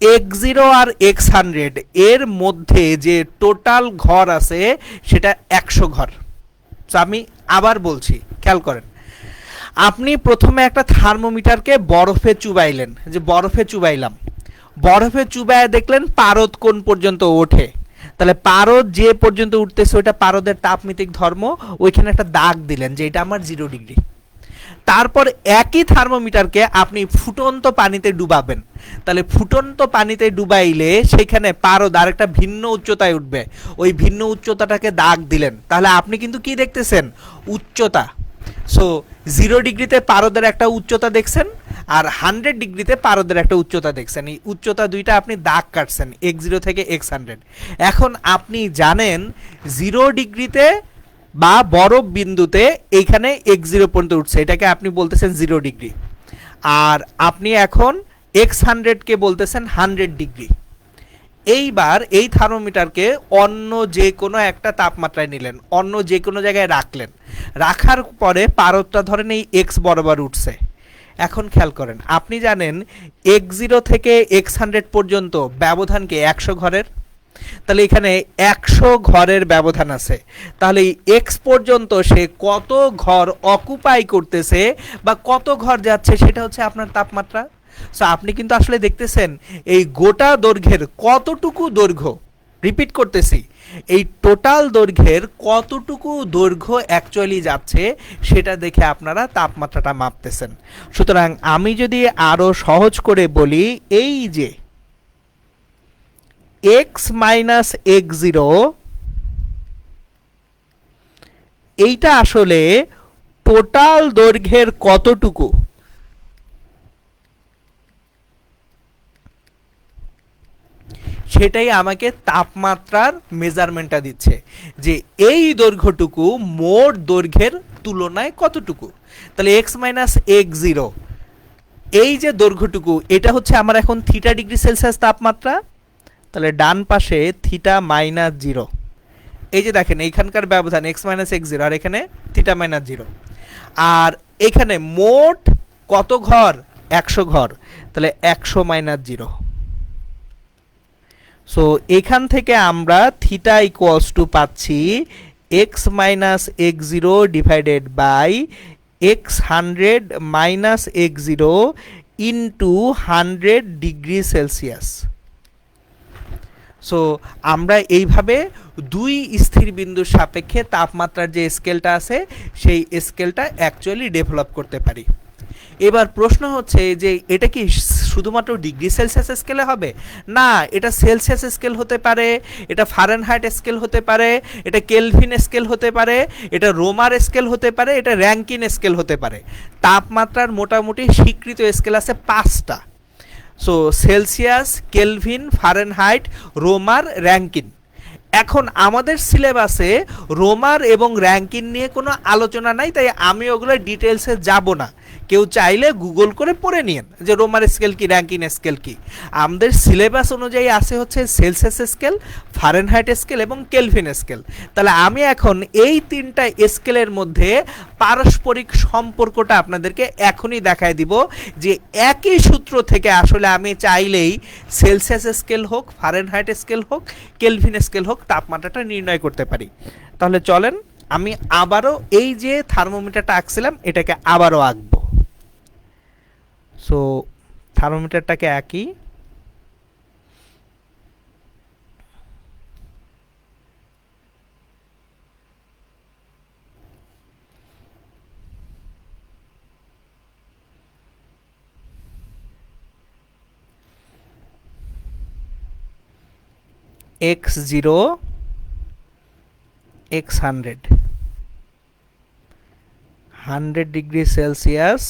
Speaker 1: x0 আর x100 এর মধ্যে যে টোটাল ঘর আছে সেটা 100 ঘর। তো আমি আবার বলছি, খেয়াল করেন, আপনি প্রথমে একটা থার্মোমিটারকে বরফে চুবাইলেন, যে বরফে চুবাইলাম, বরফে চুবাইয়া দেখলেন পারদ কোন পর্যন্ত ওঠে, তাহলে পারদ যে পর্যন্ত উঠতেছে ওইটা পারদের তাপমিতিক ধর্ম, ওইখানে একটা দাগ দিলেন যে এটা আমার 0 ডিগ্রি। তারপর একই থার্মোমিটারকে আপনি ফুটন্ত পানিতে ডুবাবেন, তাহলে ফুটন্ত পানিতে ডুবাইলে সেখানে পারদ আরেকটা ভিন্ন উচ্চতায় উঠবে, ওই ভিন্ন উচ্চতাটাকে দাগ দিলেন, তাহলে আপনি কিন্তু কি দেখতেছেন, উচ্চতা। সো 0 ডিগ্রিতে পারদের একটা উচ্চতা দেখছেন, আর 100 ডিগ্রিতে পারদের একটা উচ্চতা দেখছেন, এই উচ্চতা দুইটা আপনি দাগ কাটছেন x0 থেকে x100। এখন আপনি জানেন 0 ডিগ্রিতে বা বরফ বিন্দুতে এইখানে x0 পর্যন্ত উঠছে, এটাকে আপনি বলতেছেন 0 ডিগ্রি, আর আপনি এখন x100 কে বলতেছেন 100 ডিগ্রি। এইবার এই থার্মোমিটারকে অন্য যে কোনো একটা তাপমাত্রায় নিলেন, অন্য যে কোনো জায়গায় রাখলেন, রাখার পরে পারদটা ধরেন এই x বরাবর উঠছে। এখন খেয়াল করেন, আপনি জানেন x0 থেকে x100 পর্যন্ত ব্যবধান কি 100 ঘরের, তাহলে এখানে 100 ঘরের ব্যবধান আছে, তাহলে x পর্যন্ত সে কত ঘর অকুপাই করতেছে বা কত ঘর যাচ্ছে সেটা হচ্ছে আপনার তাপমাত্রা। সো আপনি কিন্তু আসলে দেখতেছেন এই গোটা দৈর্ঘ্যের কতটুকু দৈর্ঘ্য, রিপিট করতেছি, এই টোটাল দৈর্ঘ্যের কতটুকু দৈর্ঘ্য অ্যাকচুয়ালি যাচ্ছে সেটা দেখে আপনারা তাপমাত্রাটা মাপতেছেন। সুতরাং আমি যদি আরো সহজ করে বলি, এই যে x মাইনাস x0 এইটা আসলে টোটাল দৈর্ঘ্যের কতটুকু, সেটাই আমাকে তাপমাত্রার মেজারমেন্টটা দিচ্ছে, যে এই দৈর্ঘ্যটুকু মোট দৈর্ঘ্যের তুলনায় কতটুকু। তাহলে x মাইনাস x0 এই যে দৈর্ঘ্যটুকু, এটা হচ্ছে আমার এখন থিটা ডিগ্রি সেলসিয়াস তাপমাত্রা, তাহলে ডান পাশে থিটা মাইনাস 0, এই যে দেখেন এইখানকার ব্যবধান x মাইনাস x0 আর এখানে থিটা মাইনাস 0, আর এখানে মোট কত ঘর, 100 ঘর, তাহলে 100 মাইনাস 0। সো এখান থেকে আমরা থিটা ইকুয়ালস টু পাচ্ছি x minus x0 divided by x100 minus x0 into 100 degree Celsius. So আমরা এইভাবে দুই স্থির বিন্দুর সাপেক্ষে তাপমাত্রার যে স্কেলটা আছে সেই স্কেলটা অ্যাকচুয়ালি ডেভেলপ করতে পারি। এবার প্রশ্ন হচ্ছে যে এটা কি শুধুমাত্র ডিগ্রি সেলসিয়াস স্কেলে হবে? না, এটা সেলসিয়াস স্কেল হতে পারে, এটা ফারেনহাইট স্কেল হতে পারে, এটা কেলভিন স্কেল হতে পারে, এটা রোমার স্কেল হতে পারে, এটা র্যাঙ্কিন স্কেল হতে পারে। তাপমাত্রার মোটামুটি স্বীকৃত স্কেল আছে 5টা। So Celsius, Kelvin, Fahrenheit, Romer, Rankine. এখন আমাদের সিলেবাসে রোমার এবং র্যাঙ্কিন নিয়ে কোনো আলোচনা নাই, তাই আমি ওগুলো ডিটেলসে যাব না। কেউ চাইলে গুগল করে পড়ে নিন যে রোমার স্কেল কি, র্যাঙ্কিন স্কেল কি। আমাদের সিলেবাস অনুযায়ী আছে হচ্ছে সেলসিয়াস স্কেল, ফারেনহাইট স্কেল এবং কেলভিন স্কেল। তাহলে আমি এখন এই 3টা স্কেলের মধ্যে পারস্পরিক সম্পর্কটা আপনাদেরকে এখনই দেখায় দিব, যে একই সূত্র থেকে আসলে আমি চাইলেই সেলসিয়াস স্কেল হোক, ফারেনহাইট স্কেল হোক, কেলভিন স্কেল হোক, তাপমাত্রাটা নির্ণয় করতে পারি। তাহলে চলেন আমি আবারও এই যে থার্মোমিটারটা আঁকছিলাম এটাকে আবারও আঁকবো। সো থার্মোমিটারটাকে আঁকি। x0 x100 100 degree Celsius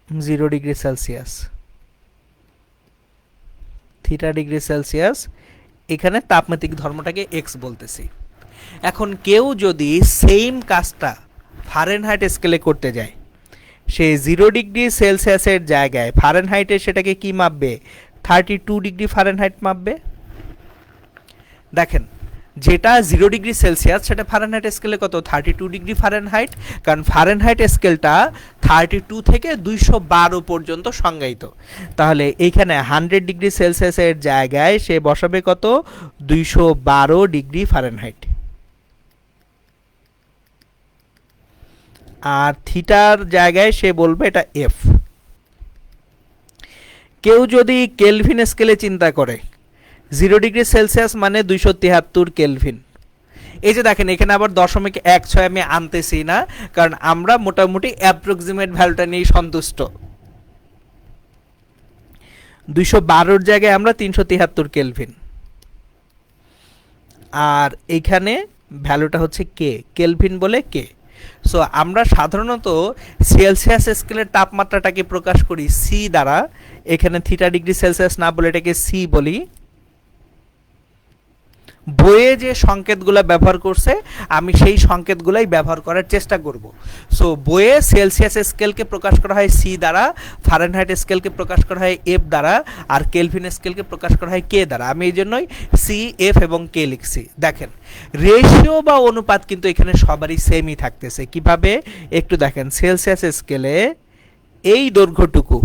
Speaker 1: 0 degree Celsius, theta degree Celsius, এখানে তাপমাত্রিক ধর্মটাকে x বলতেছি। এখন কেউ যদি সেম কাজটা ফারেনহাইট স্কেলে করতে যায়, সে 0 ডিগ্রি সেলসিয়াসের জায়গায় ফারেনহাইটে সেটাকে কি মাপবে, 32 ডিগ্রি ফারেনহাইট মাপবে। দেখেন যেটা 0 ডিগ্রি সেলসিয়াস সেটা ফারেনহাইট স্কেলে কত 32 ডিগ্রি ফারেনহাইট, কারণ ফারেনহাইট স্কেলটা 32 থেকে 212 পর্যন্ত সংজ্ঞায়িত। তাহলে এইখানে 100 ডিগ্রি সেলসিয়াসের জায়গায় সে বসাবে কত 212 ডিগ্রি ফারেনহাইট। আর থিটার জায়গায় সে বলবে এটা এফ। কেউ যদি কেলভিন স্কেলে চিন্তা করে 0 ডিগ্রি সেলসিয়াস মানে 273 কেলভিন। এই যে দেখেন এখানে আবার 0.16 আমি আনতেছি না, কারণ আমরা মোটামুটি অ্যাপ্রক্সিমেট ভ্যালুটা নিয়ে সন্তুষ্ট। 212 জায়গায় আমরা 373 কেলভিন, আর এইখানে ভ্যালুটা হচ্ছে কে, কেলভিন বলে কে। সো আমরা সাধারণত সেলসিয়াস স্কেলের তাপমাত্রাটাকে প্রকাশ করি সি দ্বারা। এখানে θ°C না বলে এটাকে সি বলি। বইয়ে যে সংকেতগুলো ব্যবহার করছে আমি সেই সংকেতগুলাই ব্যবহার করার চেষ্টা করব। সো বইয়ে সেলসিয়াস স্কেলকে প্রকাশ করা হয় সি দ্বারা, ফারেনহাইট স্কেলকে প্রকাশ করা হয় এফ দ্বারা, আর কেলভিন স্কেলকে প্রকাশ করা হয় কে দ্বারা। আমি এই জন্যই সি, এফ এবং কে লিখছি। দেখেন রেশিও বা অনুপাত কিন্তু এখানে সবারই সেমই থাকতেছে। কিভাবে একটু দেখেন, সেলসিয়াস স্কেলে এই দৈর্ঘ্যটুকু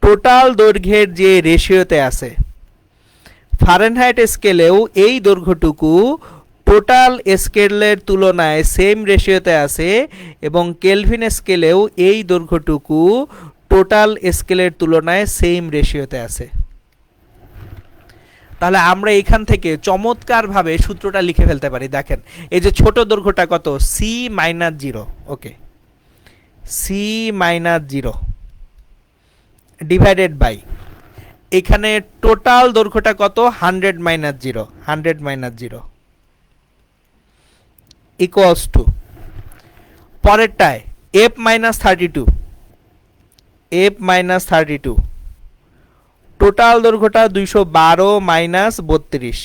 Speaker 1: টোটাল দৈর্ঘ্যের যে রেশিওতে আছে, ফারেনহাইট স্কেলেও এই দৈর্ঘ্যটুকু টোটাল স্কেলের তুলনায় সেম রেশিওতে আছে, এবং কেলভিন স্কেলেও এই দৈর্ঘ্যটুকু টোটাল স্কেলের তুলনায় সেম রেশিওতে আছে। তাহলে আমরা এখান থেকে চমৎকারভাবে সূত্রটা লিখে ফেলতে পারি। দেখেন এই যে ছোট দৈর্ঘ্যটা কত C-0, okay, C-0 divided by এখানে টোটাল দৈর্ঘ্যটা কত 100-0 ইকুয়ালস টু পরেরটায় F-32 টোটাল দৈর্ঘ্যটা 212 - 32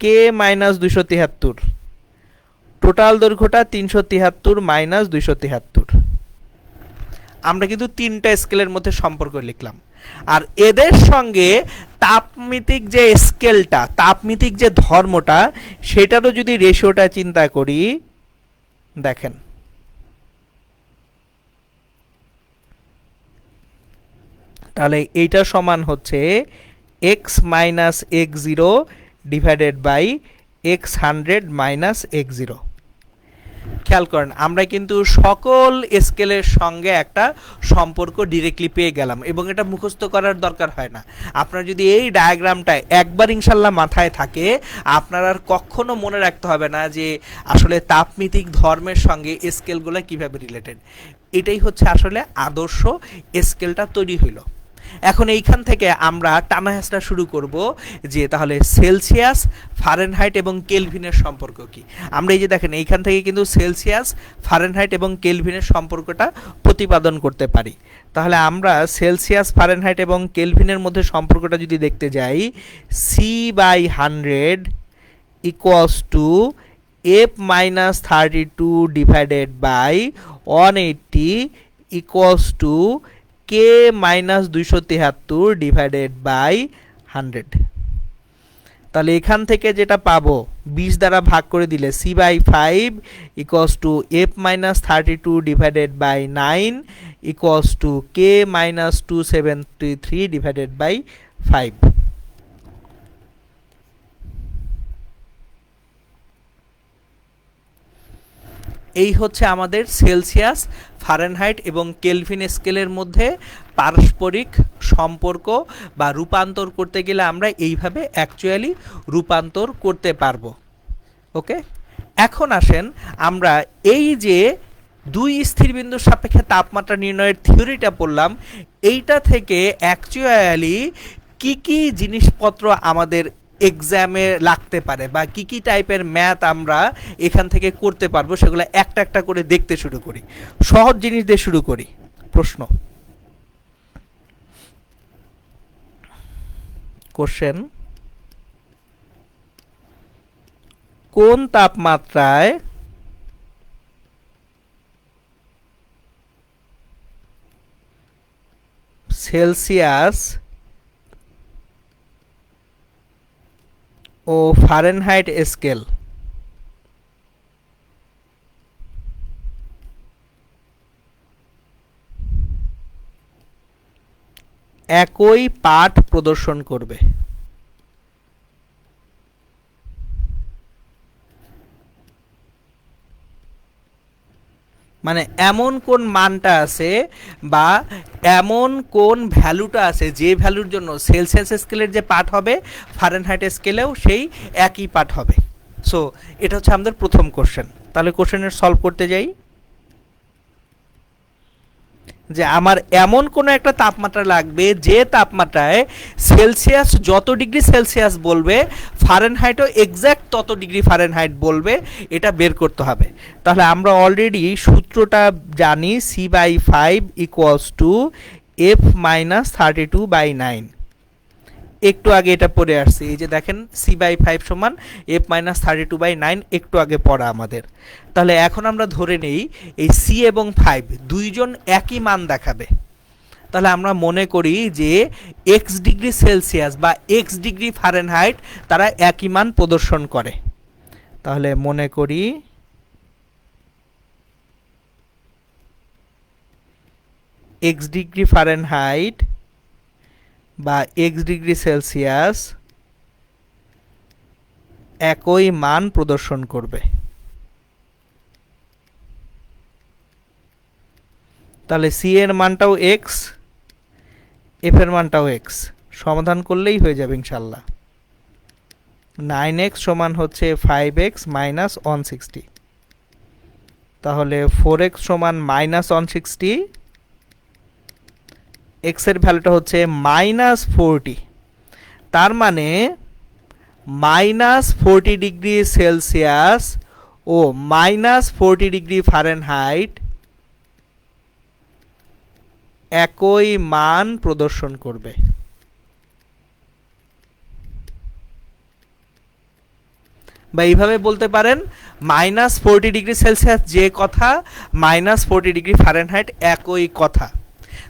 Speaker 1: K-273 টোটাল দৈর্ঘ্যটা 373 - 273। আমরা কিন্তু তিনটা স্কেলের মধ্যে সম্পর্ক লিখলাম। আর এদের সঙ্গে তাপমিতিক যে স্কেলটা, তাপমিতিক যে ধর্মটা, সেটারও যদি রেশিওটা চিন্তা করি, দেখেন তাহলে এইটা সমান হচ্ছে x-x0 divided by x100 - x0। খেয়াল করেন আমরা কিন্তু সকল স্কেলের সঙ্গে একটা সম্পর্ক ডিরেক্টলি পেয়ে গেলাম, এবং এটা মুখস্থ করার দরকার হয় না। আপনার যদি এই ডায়াগ্রামটা একবার ইনশাল্লাহ মাথায় থাকে, আপনার আর কখনো মনে রাখতে হবে না যে আসলে তাপমিতিক ধর্মের সঙ্গে স্কেলগুলো কিভাবে রিলেটেড। এটাই হচ্ছে আসলে আদর্শ স্কেলটা তৈরি হইল। এখন এইখান থেকে আমরা টানা হেঁচড়া শুরু করব যে তাহলে সেলসিয়াস, ফারেনহাইট এবং কেলভিনের সম্পর্ক কি। আমরা এই যে দেখেন এইখান থেকে কিন্তু সেলসিয়াস, ফারেনহাইট এবং কেলভিনের সম্পর্কটা প্রতিপাদন করতে পারি। তাহলে আমরা সেলসিয়াস, ফারেনহাইট এবং কেলভিনের মধ্যে সম্পর্কটা যদি দেখতে যাই, C/100 equals to F-32 divided by 180 equals to K-273 divided by 100। তাহলে এখান থেকে যেটা পাবো 20 দ্বারা ভাগ করে দিলে C/5 equals to F-32 divided by 9 equals to K-273 divided by 5। এই হচ্ছে আমাদের সেলসিয়াস, ফারেনহাইট এবং কেলভিন স্কেলের মধ্যে পারস্পরিক সম্পর্ক, বা রূপান্তর করতে গেলে আমরা এইভাবে অ্যাকচুয়ালি রূপান্তর করতে পারবো। ওকে, এখন আসেন আমরা এই যে দুই স্থিরবিন্দুর সাপেক্ষে তাপমাত্রা নির্ণয়ের থিওরিটা পড়লাম, এইটা থেকে অ্যাকচুয়ালি কি কি জিনিসপত্র আমাদের এক্সামে লাগতে পারে, বা কি কি টাইপের ম্যাথ আমরা এখান থেকে করতে পারবো, সেগুলো একটা একটা করে দেখতে শুরু করি। সহজ জিনিস দিয়ে শুরু করি। প্রশ্ন, কোশ্চেন, কোন তাপমাত্রায় সেলসিয়াস ও ফারেনহাইট স্কেল একই পাঠ প্রদর্শন করবে। মানে এমন কোন মানটা আছে বা এমন কোন ভ্যালুটা আছে যে ভ্যালুর জন্য সেলসিয়াস স্কেলের যে পাঠ হবে ফারেনহাইট স্কেলেও সেই একই পাঠ হবে। সো এটা হচ্ছে আমাদের প্রথম কোশ্চেন। তাহলে কোশ্চেনের সলভ করতে যাই যে আমার এমন কোনো একটা তাপমাত্রা লাগবে যে তাপমাত্রায় সেলসিয়াস যত ডিগ্রি সেলসিয়াস বলবে ফারেনহাইটও এক্স্যাক্ট তত ডিগ্রি ফারেনহাইট বলবে, এটা বের করতে হবে। তাহলে আমরা অলরেডি সূত্রটা জানি, C/5 ইকুয়ালস টু F-32/9। একটু আগে এটা পড়ে আসছে, এই যে দেখেন C/5 সমান F-32/9 একটু আগে পড়া আমাদের। তাহলে এখন আমরা ধরে নেই এই C এবং 5 দুইজন একই মান দেখাবে। তাহলে আমরা মনে করি যে x ডিগ্রি সেলসিয়াস বা x ডিগ্রি ফারেনহাইট তারা একই মান প্রদর্শন করে। তাহলে মনে করি x ডিগ্রি ফারেনহাইট বা x ডিগ্রি সেলসিয়াস একই মান প্রদর্শন করবে। তাহলে C এর মানটাও x, F এর মানটাও x, সমাধান করলেই হয়ে যাবে ইনশাল্লাহ। 9x সমান হচ্ছে 5x মাইনাস 160, তাহলে 4x সমান মাইনাস 160, x এর ভ্যালুটা হচ্ছে মাইনাস 40। তার মানে মাইনাস 40 ডিগ্রি সেলসিয়াস ও মাইনাস 40 ডিগ্রি ফারেনহাইট একই মান প্রদর্শন করবে। বা এইভাবে বলতে পারেন মাইনাস 40 ডিগ্রি সেলসিয়াস যে কথা, মাইনাস 40 ডিগ্রি ফারেনহাইট একই কথা।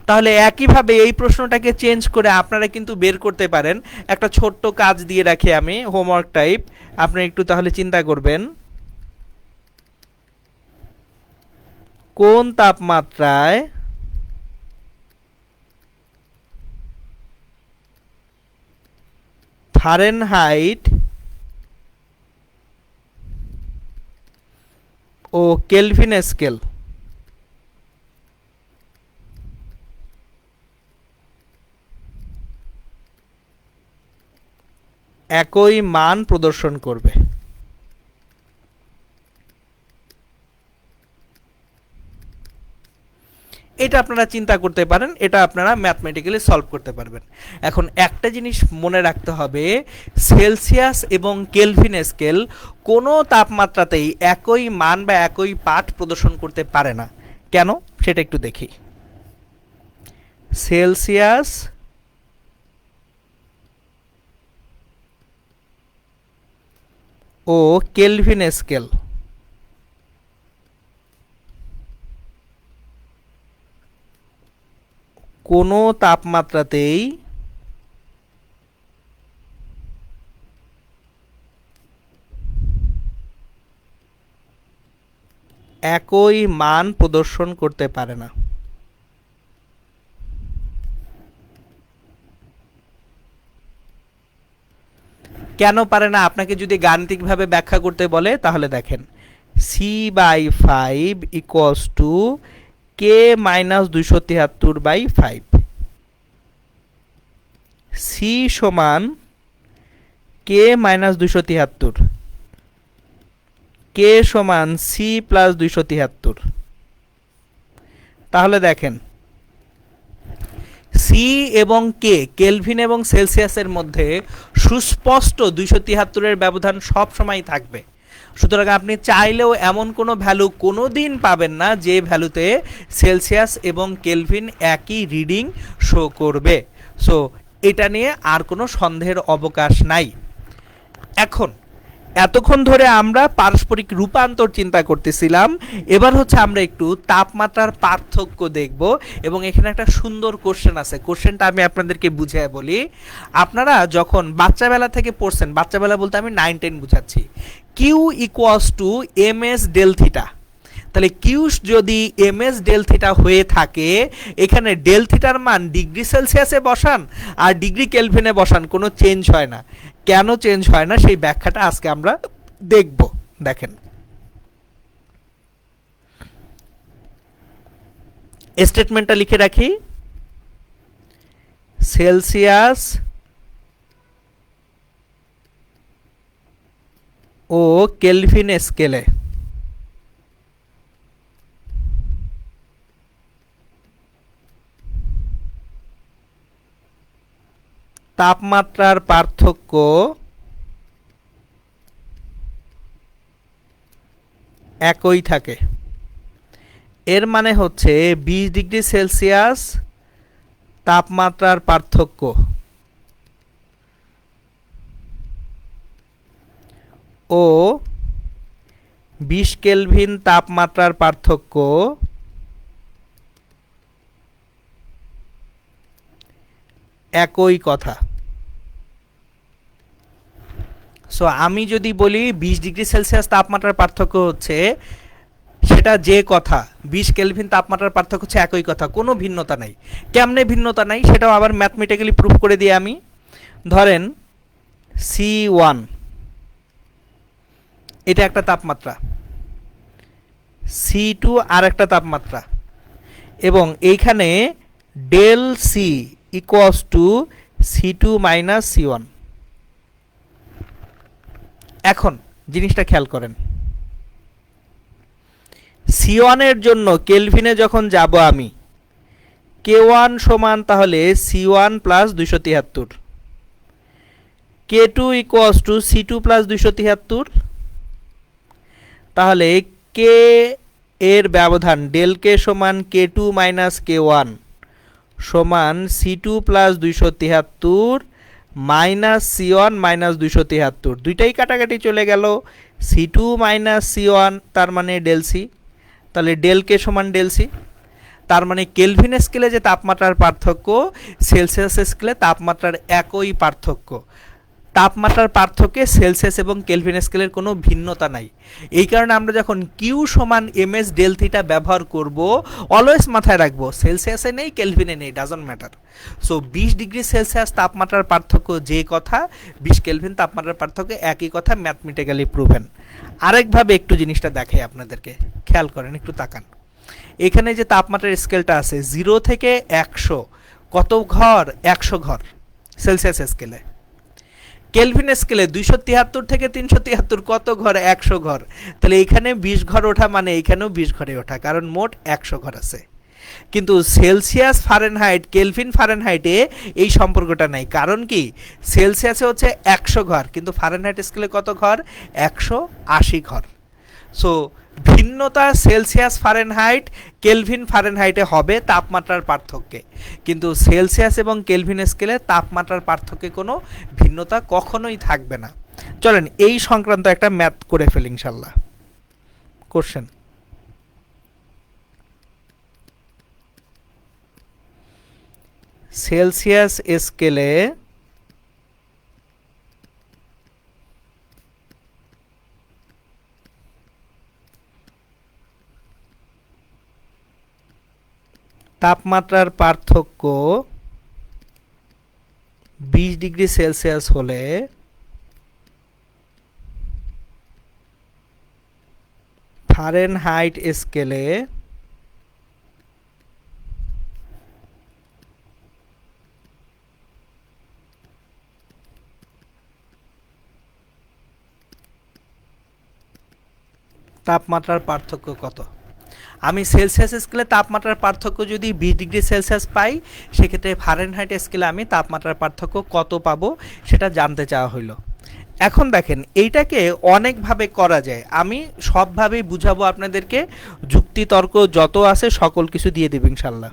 Speaker 1: তাহলে একইভাবে এই প্রশ্নটাকে চেঞ্জ করে আপনারা কিন্তু বের করতে পারেন। একটা ছোট্ট কাজ দিয়ে রাখি আমি, হোমওয়ার্ক টাইপ, আপনি একটু তাহলে চিন্তা করবেন কোন তাপমাত্রায় ফারেনহাইট ও কেলভিন স্কেল একই মান প্রদর্শন করবে। এটা আপনারা চিন্তা করতে পারেন, এটা আপনারা ম্যাথমেটিক্যালি সলভ করতে পারবেন। এখন একটা জিনিস মনে রাখতে হবে, সেলসিয়াস এবং কেলভিন স্কেল কোনো তাপমাত্রাতেই একই মান বা একই পাঠ প্রদর্শন করতে পারে না। কেন সেটা একটু দেখি। সেলসিয়াস ও কেলভিন স্কেল কোনো তাপমাত্রাতেই একই মান প্রদর্শন করতে পারে না। কেন পারে না আপনাকে যদি গাণিতিকভাবে ব্যাখ্যা করতে বলে তাহলে দেখেন, C/5 equals two K-273/5। C সমান K-273, K সমান C+273। তাহলে দেখেন C এবং K, কেলভিন এবং সেলসিয়াসের মধ্যে সুস্পষ্ট 273-এর ব্যবধান সব সময় থাকবে। সুতরাং আপনি চাইলেও এমন কোনো ভ্যালু কোনো দিন পাবেন না যে ভ্যালুতে সেলসিয়াস এবং কেলভিন একই রিডিং শো করবে। সো এটা নিয়ে আর কোনো সন্দেহের অবকাশ নাই। এখন এতক্ষণ ধরে আমরা পারস্পরিক রূপান্তর চিন্তা করতেছিলাম, এবার হচ্ছে আমরা একটু তাপমাত্রার পার্থক্য দেখব এবং এখানে একটা সুন্দর কোশ্চেন আছে। কোশ্চেনটা আমি আপনাদেরকে বুঝিয়ে বলি। আপনারা যখন বাচ্চাবেলা থেকে পড়ছেন, বাচ্চাবেলা বলতে আমি 9-10 বুঝাচ্ছি, Q equals to M S del theta. তাহলে কিউ যদি এম এস ডেল থিটা হয়ে থাকে, এখানে ডেল থিটার মান ডিগ্রি সেলসিয়াসে বসান আর ডিগ্রি কেলভিনে বসান, কোনো চেঞ্জ হয় না। কেন চেঞ্জ হয় না সেই ব্যাখ্যাটা আজকে আমরা দেখব। দেখেন, স্টেটমেন্টটা লিখে রাখি। সেলসিয়াস ও কেলভিন স্কেলে তাপমাত্রার পার্থক্য একই থাকে। এর মানে হচ্ছে 20 ডিগ্রি সেলসিয়াস তাপমাত্রার পার্থক্য ও 20 কেলভিন তাপমাত্রার পার্থক্য একই কথা। সো আমি যদি বলি 20 ডিগ্রি সেলসিয়াস তাপমাত্রার পার্থক্য হচ্ছে, সেটা যে কথা, 20 কেলভিন তাপমাত্রার পার্থক্য হচ্ছে একই কথা, কোনো ভিন্নতা নাই। কেমনে ভিন্নতা নাই সেটাও আবার ম্যাথমেটিক্যালি প্রুফ করে দিই আমি। ধরেন C1 এটা একটা তাপমাত্রা, C2 আর একটা তাপমাত্রা, এবং এইখানে del C equals to C2 minus C1। এখন জিনিসটা খেয়াল করেন, C1 এর জন্য কেলভিনে যখন যাব আমি, K1 সমান তাহলে C1 plus 273, K2 equals to C2 plus 273। তাহলে কে এর ব্যবধান ডেল কে সমান K2 মাইনাস K1 সমান C2 plus 273 minus C1 minus 273, দুইটাই কাটাকাটি চলে গেল, C2 মাইনাস C1 তার মানে ডেল সি। তাহলে ডেল কে সমান ডেল সি, তার মানে কেলভিন স্কেলে যে তাপমাত্রার পার্থক্য, সেলসিয়াস স্কেলে তাপমাত্রার একই পার্থক্য। তাপমাত্রার পার্থক্যে সেলসিয়াস এবং কেলভিন স্কেলের কোনো ভিন্নতা নাই। এই কারণে আমরা যখন কিউ সমান এম এস ডেল থিটা ব্যবহার করব, অলওয়েজ মাথায় রাখবো সেলসিয়াসে নেই, কেলভিনে নেই, doesn't matter. So 20 degree Celsius তাপমাত্রার পার্থক্য যে কথা, 20 কেলভিন তাপমাত্রার পার্থক্য একই কথা, ম্যাথমেটিক্যালি প্রুভেন। আরেকভাবে একটু জিনিসটা দেখাই আপনাদেরকে, খেয়াল করেন, একটু তাকান। এখানে যে তাপমাত্রার স্কেলটা আছে 0 থেকে 100, কত ঘর? 100 ঘর সেলসিয়াস স্কেলে। কেলভিন স্কেলে 273 থেকে 373 কত ঘর? 100 ঘর। তাহলে এখানে 20 ঘর ওঠা মানে এখানেও 20 ঘরে ওঠা, কারণ মোট 100 ঘর আছে। কিন্তু সেলসিয়াস ফারেনহাইট কেলভিন ফারেনহাইটে এই সম্পর্কটা নাই। কারণ কি? সেলসিয়াসে হচ্ছে 100 ঘর, কিন্তু ফারেনহাইট স্কেলে কত ঘর? 180 ঘর। সো ভিন্নতা সেলসিয়াস ফারেনহাইট কেলভিন ফারেনহাইটে হবে তাপমাত্রার পার্থক্যে, কিন্তু সেলসিয়াস এবং কেলভিন স্কেলে তাপমাত্রার পার্থক্যে কোনো ভিন্নতা কখনোই থাকবে না। চলেন এই সংক্রান্ত একটা ম্যাথ করে ফেলি ইনশাল্লাহ। কোশ্চেন, সেলসিয়াস স্কেলে তাপমাত্রার পার্থক্য 20 ডিগ্রি সেলসিয়াস হলে ফারেনহাইট স্কেলে তাপমাত্রার পার্থক্য কত? আমি সেলসিয়াস স্কেলে তাপমাত্রার পার্থক্য যদি 20 ডিগ্রি সেলসিয়াস পাই, সেক্ষেত্রে ফারেনহাইট স্কেলে আমি তাপমাত্রার পার্থক্য কত পাবো সেটা জানতে চাওয়া হইলো। এখন দেখেন, এইটাকে অনেকভাবে করা যায়, আমি সবভাবেই বুঝাবো আপনাদেরকে, যুক্তি তর্ক যত আছে সকল কিছু দিয়ে দেব ইনশাল্লাহ।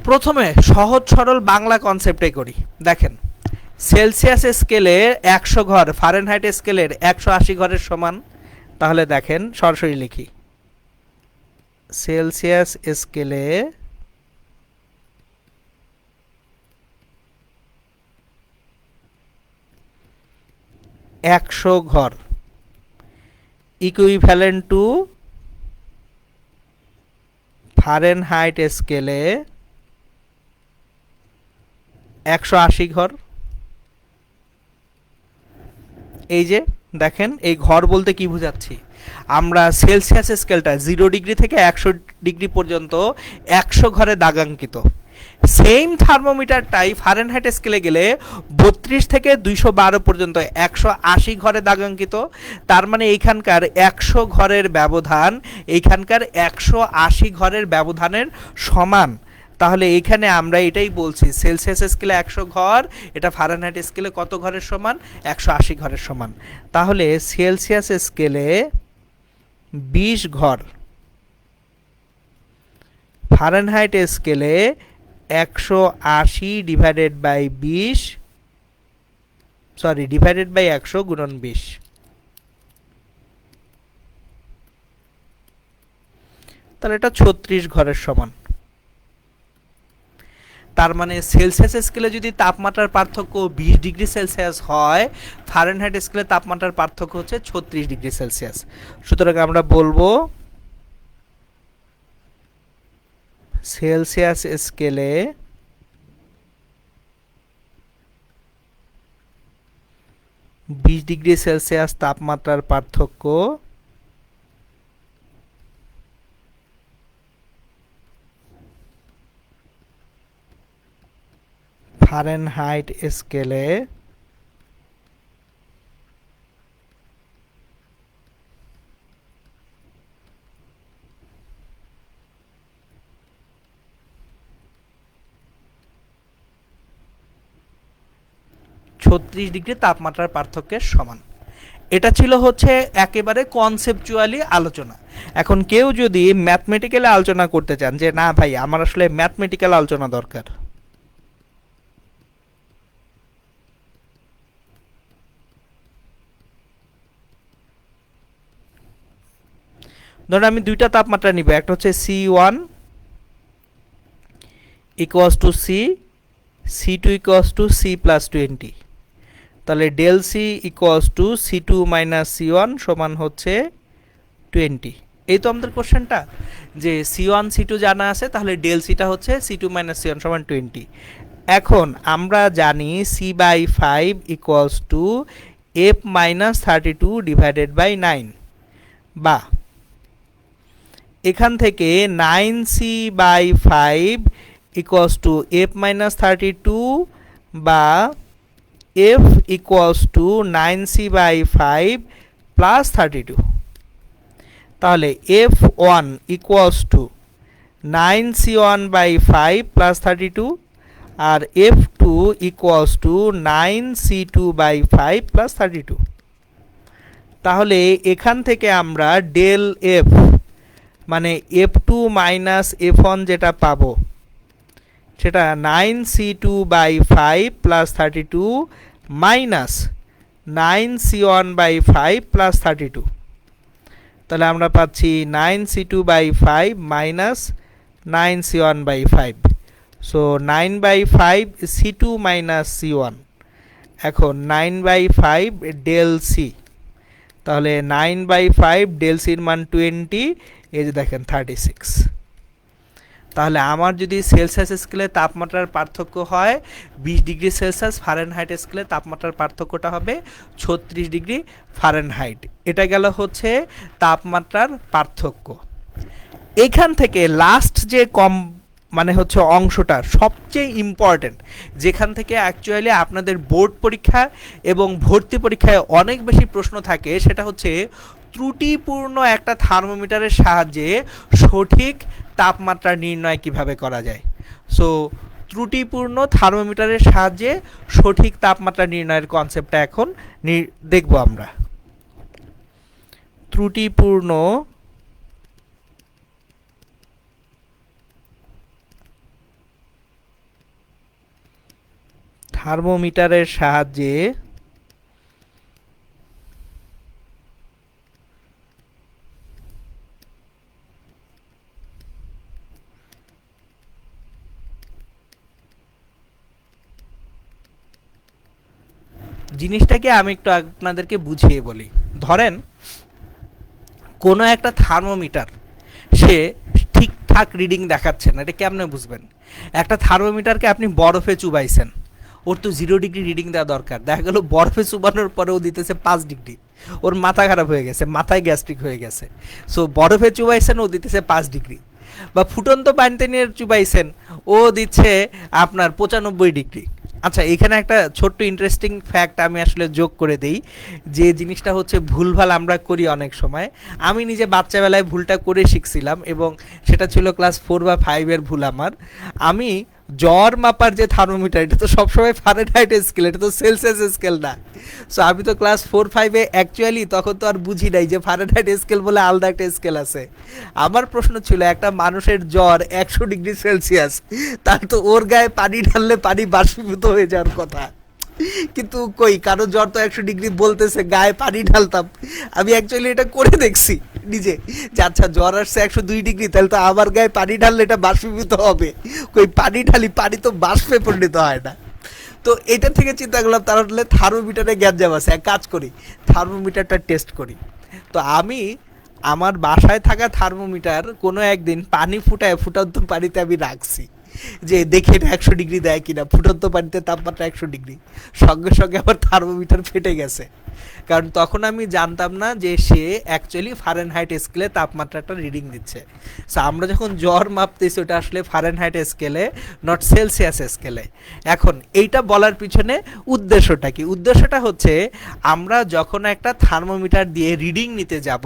Speaker 1: প্রথমে সহজ সরল বাংলা কনসেপ্টে করি। দেখেন, সেলসিয়াস স্কেলে 100 ঘর ফারেনহাইট স্কেলের 180 ঘরের সমান। তাহলে দেখেন সরাসরি লিখি, সেলসিয়াস স্কেলে 100 ঘর ইকুইভ্যালেন্ট টু ফারেনহাইট স্কেলে 180 ঘর। এই যে দেখেন, এই ঘর বলতে কি বোঝাচ্ছি, আমরা সেলসিয়াস স্কেলটা 0 ডিগ্রি থেকে 100 ডিগ্রি পর্যন্ত 100 ঘরে দাগাঙ্কিত। সেম থার্মোমিটারটাই ফারেনহাইট স্কেলে গেলে 32 থেকে 212 পর্যন্ত 180 ঘরে দাগাঙ্কিত। তার মানে এইখানকার 100 ঘরের ব্যবধান এইখানকার 180 ঘরের ব্যবধানের সমান। তাহলে এখানে আমরা এটাই বলছি, সেলসিয়াস স্কেলে 100 ঘর, এটা ফারেনহাইট স্কেলে কত ঘরের সমান? 180 ঘরের সমান। তাহলে সেলসিয়াস স্কেলে 20 ঘর, ফারেনহাইট স্কেলে 180 ডিভাইডেড বাই 100 গুণন 20। তাহলে এটা 36 ঘরের সমান। তার মানে সেলসিয়াস স্কেলে যদি তাপমাত্রার পার্থক্য 20 ডিগ্রি সেলসিয়াস হয়, ফারেনহাইট স্কেলে তাপমাত্রার পার্থক্য হচ্ছে 36 ডিগ্রি সেলসিয়াস। সুতরাং আমরা বলবো সেলসিয়াস স্কেলে 20 ডিগ্রি সেলসিয়াস তাপমাত্রার পার্থক্য ফারেনহাইট স্কেলে 36 ডিগ্রি তাপমাত্রার পার্থক্যের সমান। এটা ছিল হচ্ছে একেবারে কনসেপচুয়ালি আলোচনা। এখন কেউ যদি ম্যাথমেটিক্যালি আলোচনা করতে চান যে না ভাই আমার আসলে ম্যাথমেটিক্যাল আলোচনা দরকার, ধরুন আমি দুইটা তাপমাত্রা নিব, একটা হচ্ছে C1 equals to C2 equals to C+20। তাহলে del C equals to C2 minus C1 সমান হচ্ছে 20। এই তো আমাদের কোশ্চেনটা, যে C1 C2 জানা আছে, তাহলে ডেল সিটা হচ্ছে C2 মাইনাস C1 সমান 20। এখন আমরা জানি C/5 equals to F minus 32 divided by 9, বা এখান থেকে 9C/5 equals to F minus 32 বা F equals to 9C/5 plus 32। তাহলে F1 equals to 9C1/5 plus 32 আর F2 equals to 9C2/5 plus 32। তাহলে এখান থেকে আমরা ডেল F মানে F2 মাইনাস F1 যেটা পাবো সেটা 9C2/5 plus 32 minus 9C1/5 plus 32। তাহলে আমরা পাচ্ছি 9C2/5 minus 9C1/5। So 9/5 C2 minus C1। এখন 9/5 ডেল সি, তাহলে 9/5 ডেল সির মান 20, এই যে দেখেন 36। তাহলে আমার যদি সেলসিয়াস স্কেলে তাপমাত্রার পার্থক্য হয় 20 ডিগ্রি সেলসিয়াস, ফারেনহাইট স্কেলে তাপমাত্রার পার্থক্যটা হবে 36 ডিগ্রি ফারেনহাইট। এটা গেল হচ্ছে তাপমাত্রার পার্থক্য। এখান থেকে লাস্ট যে মানে হচ্ছে অংশটা সবচেয়ে ইম্পর্টেন্ট, যেখান থেকে অ্যাকচুয়ালি আপনাদের বোর্ড পরীক্ষা এবং ভর্তি পরীক্ষায় অনেক বেশি প্রশ্ন থাকে, সেটা হচ্ছে ত্রুটিপূর্ণ একটা থার্মোমিটারের সাহায্যে সঠিক তাপমাত্রা নির্ণয় কিভাবে করা যায়। সো ত্রুটিপূর্ণ থার্মোমিটারের সাহায্যে সঠিক তাপমাত্রা নির্ণয়ের কনসেপ্টটা এখন দেখব আমরা। ত্রুটিপূর্ণ থার্মোমিটারের সাহায্যে জিনিসটাকে আমি একটু আপনাদেরকে বুঝিয়ে বলি। ধরেন কোনো একটা থার্মোমিটার সে ঠিকঠাক রিডিং দেখাচ্ছে না, এটা কেমনে বুঝবেন? একটা থার্মোমিটারকে আপনি বরফে চুবাইছেন, ওর তো 0 ডিগ্রি রিডিং দেওয়া দরকার, দেখা গেল বরফে চুবানোর পরে ও দিতেছে 5 ডিগ্রি, ওর মাথা খারাপ হয়ে গেছে, মাথায় গ্যাস্ট্রিক হয়ে গেছে। সো বরফে চুবাইছেন, ও দিতেছে 5 ডিগ্রি। বা ফুটন্ত পানিতে নিয়ে চুবাইছেন, ও দিচ্ছে আপনার 95 ডিগ্রি। আচ্ছা, এখানে একটা ছোট্ট ইন্টারেস্টিং ফ্যাক্ট আমি আসলে যোগ করে দেই, যে জিনিসটা হচ্ছে ভুলভাল আমরা করি অনেক সময়। আমি নিজে বাচ্চাবেলায় ভুলটা করে শিখছিলাম, এবং সেটা ছিল ক্লাস 4 বা 5-এর ভুল আমার। আমি জ্বর মাপার যে থার্মোমিটার, এটা তো সবসময় ফারেনহাইট স্কেল, এটা তো সেলসিয়াস স্কেল না। সো আমি তো ক্লাস 4-5-এ অ্যাকচুয়ালি তখন তো আর বুঝি নাই যে ফারেনহাইট স্কেল বলে আলাদা একটা স্কেল আছে। আমার প্রশ্ন ছিল, একটা মানুষের জ্বর 100 ডিগ্রি সেলসিয়াস, তার তো ওর গায়ে পানি ঢাললে পানি বাষ্পীভূত হয়ে যাওয়ার কথা, কিন্তু কই কারো জ্বর তো 100 ডিগ্রি বলতেছে, গায়ে পানি ঢালতাম। আমি অ্যাকচুয়ালি এটা করে দেখছি নিজে, যে আচ্ছা জ্বর আসছে 102 ডিগ্রি, তাহলে তো আমার গায়ে পানি ঢাললে এটা বাষ্পীভূত হবে। কই পানি ঢালি, পানি তো বাষ্পে পরিণত হয় না। তো এটা থেকে চিন্তা করলাম তাহলে থার্মোমিটারে গ্যাঞ্জাম আছে, এক কাজ করি থার্মোমিটারটা টেস্ট করি। তো আমি আমার বাসায় থাকা থার্মোমিটার কোনো একদিন পানি ফুটায় ফুটন্ত পানিতে আমি রাখছি, যে দেখে এটা 100 ডিগ্রি দেয় কিনা। ফুটন্ত পানিতে তাপমাত্রা 100 ডিগ্রি, সঙ্গে সঙ্গে আমার থার্মোমিটার ফেটে গেছে, কারণ তখন আমি জানতাম না যে সে অ্যাকচুয়ালি ফারেনহাইট স্কেলে তাপমাত্রাটা রিডিং দিচ্ছে। সো আমরা যখন জ্বর মাপতেছি ওটা আসলে ফারেনহাইট স্কেলে, নট সেলসিয়াস স্কেলে। এখন এইটা বলার পিছনে উদ্দেশ্যটা কি? উদ্দেশ্যটা হচ্ছে, আমরা যখন একটা থার্মোমিটার দিয়ে রিডিং নিতে যাব,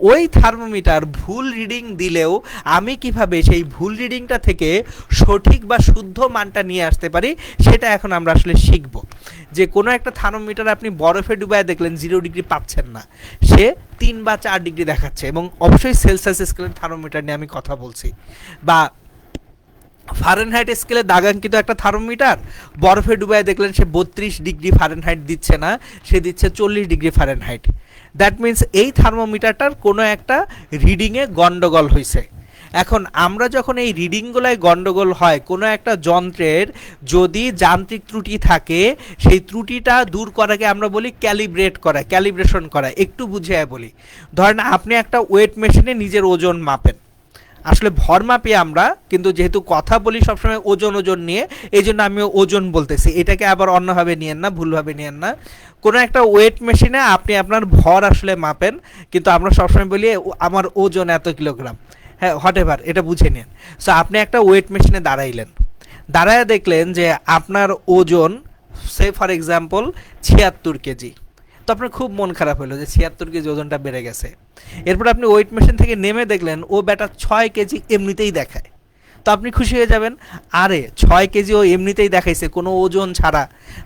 Speaker 1: ওই থার্মোমিটার ভুল রিডিং দিলেও আমি কিভাবে সেই ভুল রিডিংটা থেকে সঠিক বা শুদ্ধ মানটা নিয়ে আসতে পারি, সেটা এখন আমরা আসলে শিখব। যে কোনো একটা থার্মোমিটার আপনি বরফে ডুবায় দেখলেন 0 ডিগ্রি পাচ্ছেন না, সে 3 বা 4 ডিগ্রি দেখাচ্ছে, এবং অবশ্যই সেলসিয়াস স্কেলের থার্মোমিটার নিয়ে আমি কথা বলছি। বা ফারেনহাইট স্কেলে দাগাঙ্কিত একটা থার্মোমিটার বরফে ডুবায় দেখলেন সে 32 ডিগ্রি ফারেনহাইট দিচ্ছে না, সে দিচ্ছে 40 ডিগ্রি ফারেনহাইট। দ্যাট মিন্স এই থার্মোমিটারটার কোনো একটা রিডিংয়ে গন্ডগোল হয়েছে। এখন আমরা যখন এই রিডিংগুলোয় গন্ডগোল হয়, কোনো একটা যন্ত্রের যদি যান্ত্রিক ত্রুটি থাকে, সেই ত্রুটিটা দূর করাকে আমরা বলি ক্যালিব্রেট করা, ক্যালিব্রেশন করা। একটু বুঝিয়ে বলি, ধরেন আপনি একটা ওয়েট মেশিনে নিজের ওজন মাপেন, আসলে ভর মাপি আমরা, কিন্তু যেহেতু কথা বলি সবসময় ওজন ওজন নিয়ে, এই জন্য আমি ওজন বলতেছি, এটাকে আবার অন্যভাবে নিয়েন না, ভুলভাবে নিয়েন না। কোনো একটা ওয়েট মেশিনে আপনি আপনার ভর আসলে মাপেন, কিন্তু আমরা সবসময় বলি আমার ওজন এত কিলোগ্রাম, হ্যাঁ হোয়াট এভার, এটা বুঝে নিন। সো আপনি একটা ওয়েট মেশিনে দাঁড়াইলেন, দাঁড়ায় দেখলেন যে আপনার ওজন সে ফর এক্সাম্পল 76 কেজি। তো আপনার খুব মন খারাপ হলো যে 76 কেজি ওজনটা বেড়ে গেছে। এরপর আপনি ওয়েট মেশিন থেকে নেমে দেখলেন ও বেটা 6 কেজি এমনিতেই দেখায়। তো আপনি খুশি হয়ে যাবেন, আরে 6 কেজি ও এমনিতেই দেখাইছে কোনো ওজন ছাড়া,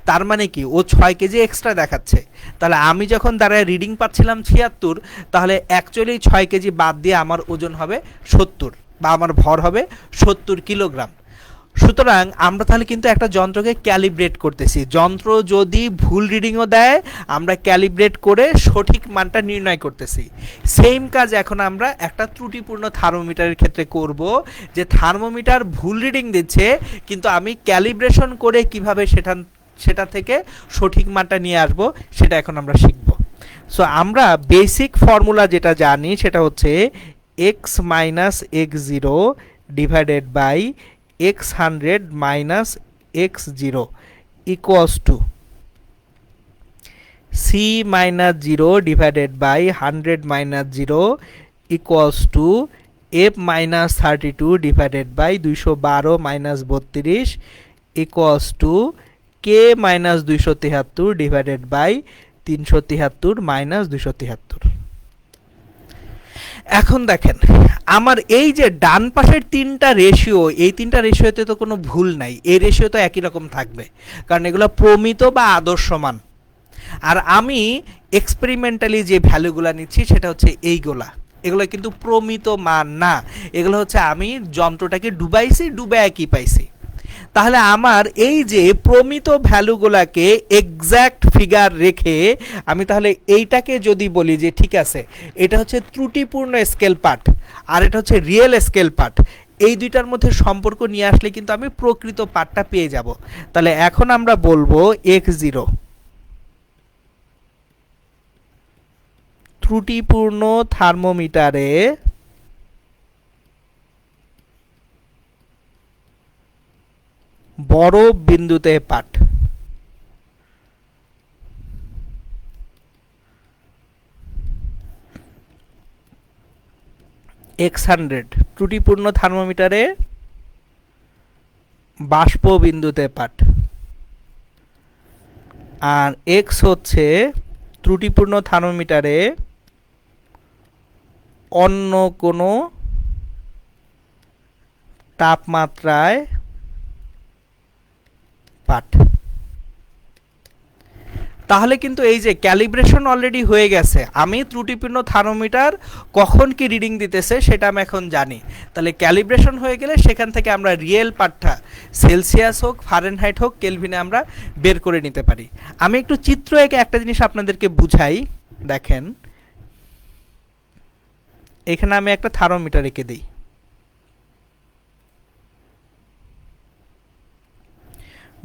Speaker 1: তার মানে কি ও 6 কেজি এক্সট্রা দেখাচ্ছে। তাহলে আমি যখন দাঁড়ায় রিডিং পাচ্ছিলাম 76, তাহলে অ্যাকচুয়ালি 6 কেজি বাদ দিয়ে আমার ওজন হবে 70, বা আমার ভর হবে 70 কিলোগ্রাম। সুতরাং আমরা তাহলে কিন্তু একটা যন্ত্রকে ক্যালিব্রেট করতেছি। যন্ত্র যদি ভুল রিডিংও দেয়, আমরা ক্যালিব্রেট করে সঠিক মানটা নির্ণয় করতেছি। সেম কাজ এখন আমরা একটা ত্রুটিপূর্ণ থার্মোমিটারের ক্ষেত্রে করব, যে থার্মোমিটার ভুল রিডিং দিচ্ছে, কিন্তু আমি ক্যালিব্রেশন করে কিভাবে সেটা থেকে সঠিক মানটা নিয়ে আসব, সেটা এখন আমরা শিখব। সো আমরা বেসিক ফর্মুলা যেটা জানি সেটা হচ্ছে x - x0 divided by x100 minus x0 equals to c minus 0 divided by 100 minus 0 equals to f minus 32 divided by 212 minus 32 equals to k minus 273 divided by 373 minus 273। এখন দেখেন, আমার এই যে ডান পাশের 3টা রেশিও, এই 3টা রেশিওতে তো কোনো ভুল নাই, এই রেশিও তো একই রকম থাকবে, কারণ এগুলো প্রমিত বা আদর্শ মান। আর আমি এক্সপেরিমেন্টালি যে ভ্যালুগুলো নিচ্ছি সেটা হচ্ছে এইগুলা, এগুলো কিন্তু প্রমিত মান না, এগুলো হচ্ছে আমি যন্ত্রটাকে ডুবাইছি, ডুবে একই পাইছি। তাহলে আমার এই যে প্রমিত ভ্যালুগুলাকে এক্স্যাক্ট ফিগার রেখে আমি তাহলে এইটাকে যদি বলি যে ঠিক আছে এটা হচ্ছে ত্রুটিপূর্ণ স্কেল পার্ট আর এটা হচ্ছে রিয়েল স্কেল পার্ট, এই দুইটার মধ্যে সম্পর্ক নিয়ে আসলে কিন্তু আমি প্রকৃত পার্টটা পেয়ে যাব। তাহলে এখন আমরা বলবো x0 ত্রুটিপূর্ণ থার্মোমিটারে বড় বিন্দুতে পাঠ। x100 ত্রুটিপূর্ণ থার্মোমিটারে বাষ্প বিন্দুতে পাঠ, আর x হচ্ছে ত্রুটিপূর্ণ থার্মোমিটারে অন্য কোনো তাপমাত্রায় পাঠ। তাহলে কিন্তু এই যে ক্যালিব্রেশন অলরেডি হয়ে গেছে, আমি ত্রুটিপূর্ণ থার্মোমিটার কখন কি রিডিং দিতেছে সেটা আমি এখন জানি। তাহলে ক্যালিব্রেশন হয়ে গেলে সেখান থেকে আমরা রিয়েল পার্টটা সেলসিয়াস হোক ফারেনহাইট হোক কেলভিনে আমরা বের করে নিতে পারি। আমি একটু চিত্র এঁকে একটা জিনিস আপনাদেরকে বুঝাই। দেখেন এখানে আমি একটা থার্মোমিটার এঁকে দিই।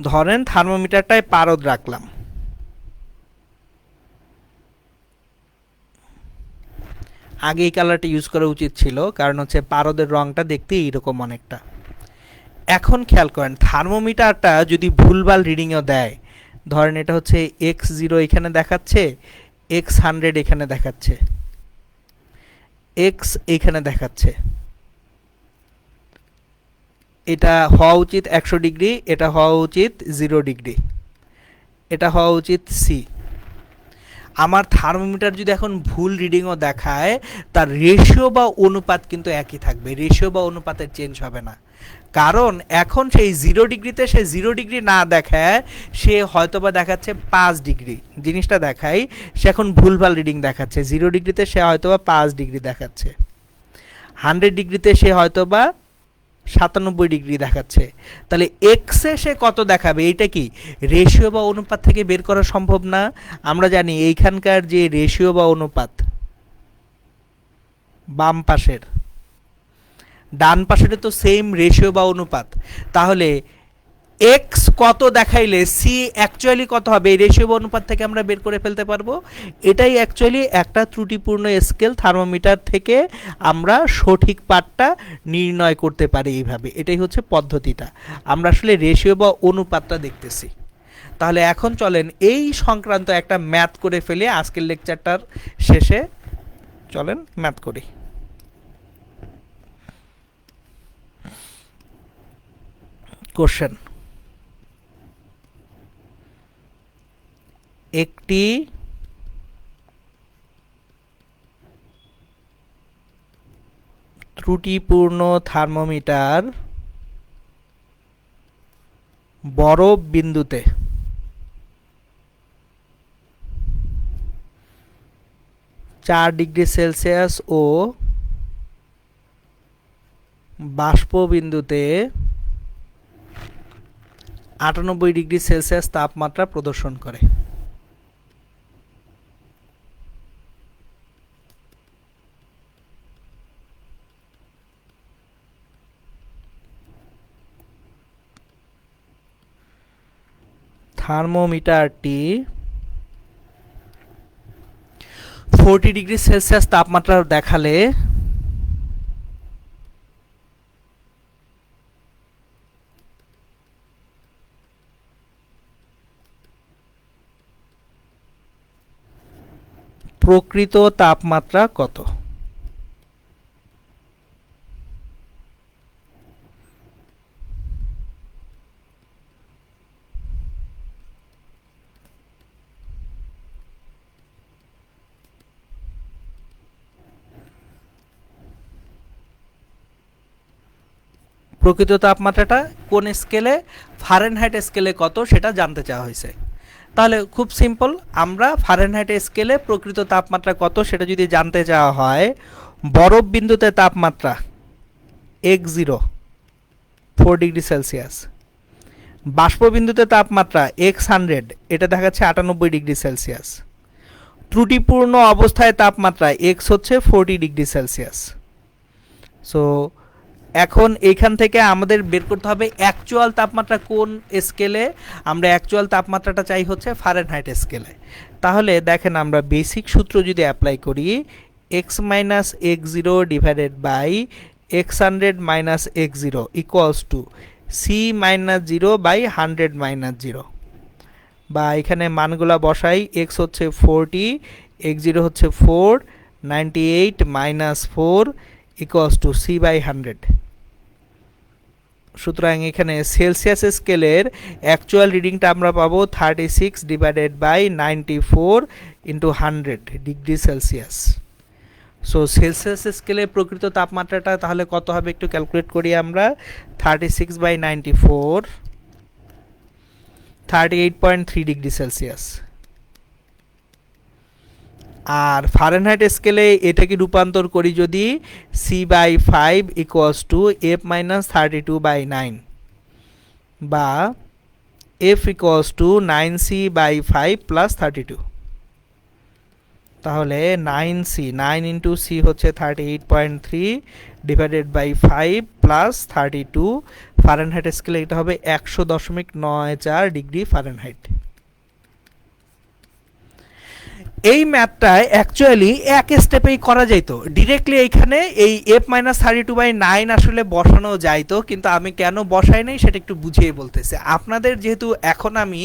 Speaker 1: ধরেন থার্মোমিটারটায় পারদ রাখলাম, আগে এই কালারটা ইউজ করা উচিত ছিল কারণ হচ্ছে পারদের রংটা দেখতে এইরকম অনেকটা। এখন খেয়াল করেন থার্মোমিটারটা যদি ভুলভাল রিডিংও দেয়, ধরেন এটা হচ্ছে x0 এখানে দেখাচ্ছে, x100 এখানে দেখাচ্ছে, x এখানে দেখাচ্ছে, এটা হওয়া উচিত 100 ডিগ্রি, এটা হওয়া উচিত 0 ডিগ্রি, এটা হওয়া উচিত সি। আমার থার্মোমিটার যদি এখন ভুল রিডিংও দেখায় তার রেশিও বা অনুপাত কিন্তু একই থাকবে, রেশিও বা অনুপাতের চেঞ্জ হবে না। কারণ এখন সেই 0 ডিগ্রিতে সে 0 ডিগ্রি না দেখায় সে হয়তোবা দেখাচ্ছে 5 ডিগ্রি, জিনিসটা দেখাই সে এখন ভুলভাল রিডিং দেখাচ্ছে। 0 ডিগ্রিতে সে হয়তোবা 5 ডিগ্রি দেখাচ্ছে, 100 ডিগ্রিতে সে হয়তোবা 97 ডিগ্রি দেখাচ্ছে। তাহলে এক্সে সে কত দেখাবে এইটা কি রেশিও বা অনুপাত থেকে বের করা সম্ভব না? আমরা জানি এইখানকার যে রেশিও বা অনুপাত বাম পাশের ডান পাশের তো সেম রেশিও বা অনুপাত, তাহলে এক্স কত দেখাইলে সি অ্যাকচুয়ালি কত হবে এই রেশিও বা অনুপাত থেকে আমরা বের করে ফেলতে পারবো। এটাই অ্যাকচুয়ালি একটা ত্রুটিপূর্ণ স্কেল থার্মোমিটার থেকে আমরা সঠিক পার্টটা নির্ণয় করতে পারি এইভাবে। এটাই হচ্ছে পদ্ধতিটা, আমরা আসলে রেশিও বা অনুপাতটা দেখতেছি। তাহলে এখন চলেন এই সংক্রান্ত একটা ম্যাথ করে ফেলে আজকের লেকচারটার শেষে। চলেন ম্যাথ করি। কোশ্চেন, একটি ত্রুটিপূর্ণ থার্মোমিটার বরফ বিন্দুতে 4 ডিগ্রি সেলসিয়াস ও বাষ্প বিন্দুতে 98 ডিগ্রি সেলসিয়াস তাপমাত্রা প্রদর্শন করে। থার্মোমিটারটি 40 ডিগ্রি সেলসিয়াস তাপমাত্রা দেখালে প্রকৃত তাপমাত্রা কত? প্রকৃত তাপমাত্রাটা কোন স্কেলে, ফারেনহাইট স্কেলে কত সেটা জানতে চাওয়া হয়েছে। তাহলে খুব সিম্পল, আমরা ফারেনহাইট স্কেলে প্রকৃত তাপমাত্রা কত সেটা যদি জানতে চাওয়া হয়, বরফ বিন্দুতে তাপমাত্রা x0 4 ডিগ্রি সেলসিয়াস, বাষ্পবিন্দুতে তাপমাত্রা x100, এটা দেখাচ্ছে 98°C। ত্রুটিপূর্ণ অবস্থায় তাপমাত্রা x হচ্ছে 40°C। সো এখন এইখান থেকে আমাদের বের করতে হবে অ্যাকচুয়াল তাপমাত্রা কোন স্কেলে। আমরা অ্যাকচুয়াল তাপমাত্রাটা চাই হচ্ছে ফারেনহাইট স্কেলে। তাহলে দেখেন আমরা বেসিক সূত্র যদি অ্যাপ্লাই করি, x minus x0 divided by x100 minus x0 equals to C minus 0 by 100 minus 0, বা এখানে মানগুলা বসাই, x হচ্ছে 40, x0 হচ্ছে 4, 98 minus 4 equals to C by 100। সুতরাং এখানে সেলসিয়াস স্কেলের অ্যাকচুয়াল রিডিংটা আমরা পাবো 36 divided by 94 into 100°C। So Celsius স্কেলে প্রকৃত তাপমাত্রাটা তাহলে কত হবে একটু ক্যালকুলেট করি আমরা। 36 বাই 94, 38.3°C। আর ফারেনহাইট স্কেলে এটাকে রূপান্তর করি যদি, C by 5 equals to F minus 32/9, বা F equals to 9c by 5 plus 32। তাহলে 9c, 9 ইন্টু সি হচ্ছে 38.3 ডিভাইডেড বাই 5 প্লাস 32। ফারেনহাইট স্কেলে এটা হবে 100.94°F। এই ম্যাথটা অ্যাকচুয়ালি এক স্টেপেই করা যেত, ডিরেক্টলি এইখানে এই f-32/9 আসলে বসানো যাইতো, কিন্তু আমি কেন বসাই নাই সেটা একটু বুঝিয়ে বলতেছি আপনাদের। যেহেতু এখন আমি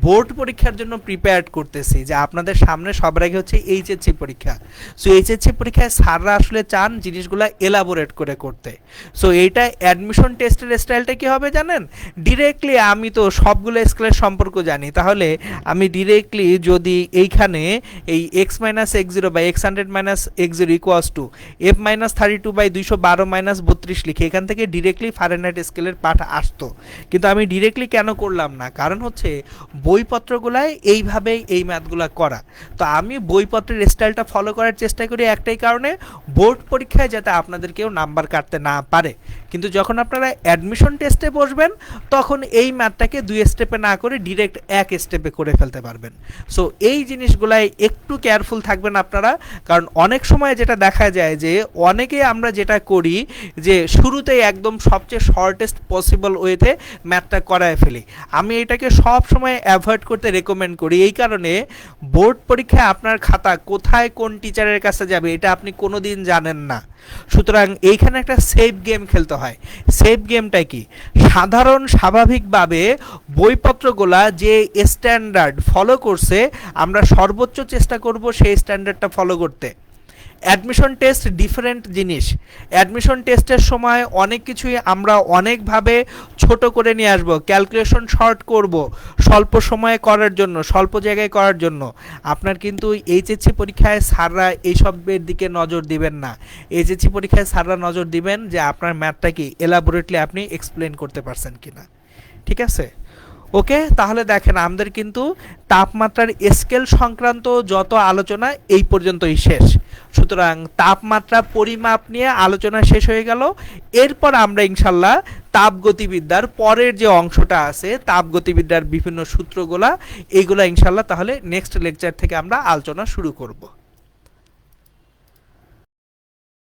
Speaker 1: বোর্ড পরীক্ষার জন্য প্রিপেয়ার করতেছি, যে আপনাদের সামনে সবার আগে হচ্ছে এইচএসসি পরীক্ষা। সো এইচএসসি পরীক্ষায় স্যাররা আসলে চান জিনিসগুলো এলাবোরেট করে করতে। সো এইটা অ্যাডমিশন টেস্টের স্টাইলটা কী হবে জানেন, ডিরেক্টলি আমি তো সবগুলো স্কেলের সম্পর্ক জানি, তাহলে আমি ডিরেক্টলি যদি এইখানে এই x minus x0 by x100 minus x0 equals to f-32/212 minus 32 লিখে এখান থেকে ডিরেক্টলি ফারেনহাইট স্কেলের পাঠ আসতো। কিন্তু আমি ডিরেক্টলি কেন করলাম না, কারণ হচ্ছে বইপত্রগুলায় এইভাবেই এই ম্যাথগুলো করা। তো আমি বইপত্রের স্টাইলটা ফলো করার চেষ্টা করি একটাই কারণে, বোর্ড পরীক্ষায় যাতে আপনাদের কেউ নাম্বার কাটতে না পারে। কিন্তু যখন আপনারা অ্যাডমিশন টেস্টে বসবেন তখন এই ম্যাথটাকে 2 স্টেপে না করে ডিরেক্ট 1 স্টেপে করে ফেলতে পারবেন। সো এই জিনিসগুলাই একটু কেয়ারফুল থাকবেন আপনারা, কারণ অনেক সময় যেটা দেখা যায় যে অনেকে আমরা যেটা করি যে শুরুতেই একদম সবচেয়ে শর্টেস্ট পসিবল ওয়েতে ম্যাথটা করায় ফেলি। আমি এটাকে সব সময় অ্যাভয়েড করতে রেকমেন্ড করি, এই কারণে বোর্ড পরীক্ষায় আপনার খাতা কোথায় কোন টিচারের কাছে যাবে এটা আপনি কোনো দিন জানেন না। সুতরাং এইখানে একটা সেফ গেম খেলতে হয়। সেফ গেমটা কি, সাধারণ স্বাভাবিকভাবে বইপত্রগুলা যে স্ট্যান্ডার্ড ফলো করছে আমরা সর্বোচ্চ চেষ্টা করব সেই স্ট্যান্ডার্ডটা ফলো করতে। অ্যাডমিশন টেস্ট ডিফারেন্ট জিনিস। অ্যাডমিশন টেস্টের সময় অনেক কিছুই আমরা অনেকভাবে ছোট করে নিয়ে আসবো, ক্যালকুলেশন শর্ট করব স্বল্প সময়ে করার জন্য, স্বল্প জায়গায় করার জন্য। আপনার কিন্তু এইচএসসি পরীক্ষায় স্যাররা এইসবের দিকে নজর দিবেন না। এইচএসসি পরীক্ষায় স্যাররা নজর দিবেন যে আপনার ম্যাথটা কি এলাবোরেটলি আপনি এক্সপ্লেন করতে পারছেন কিনা। ঠিক আছে, ওকে। তাহলে দেখেন আমাদের কিন্তু তাপমাত্রার স্কেল সংক্রান্ত যত আলোচনা এই পর্যন্তই শেষ। সুতরাং তাপমাত্রা পরিমাপ নিয়ে আলোচনা শেষ হয়ে গেল। এরপর আমরা ইনশাল্লাহ তাপগতিবিদ্যার পরের যে অংশটা আছে, তাপগতিবিদ্যার বিভিন্ন সূত্রগুলা, এইগুলা ইনশাল্লাহ তাহলে নেক্সট লেকচার থেকে আমরা আলোচনা শুরু করব।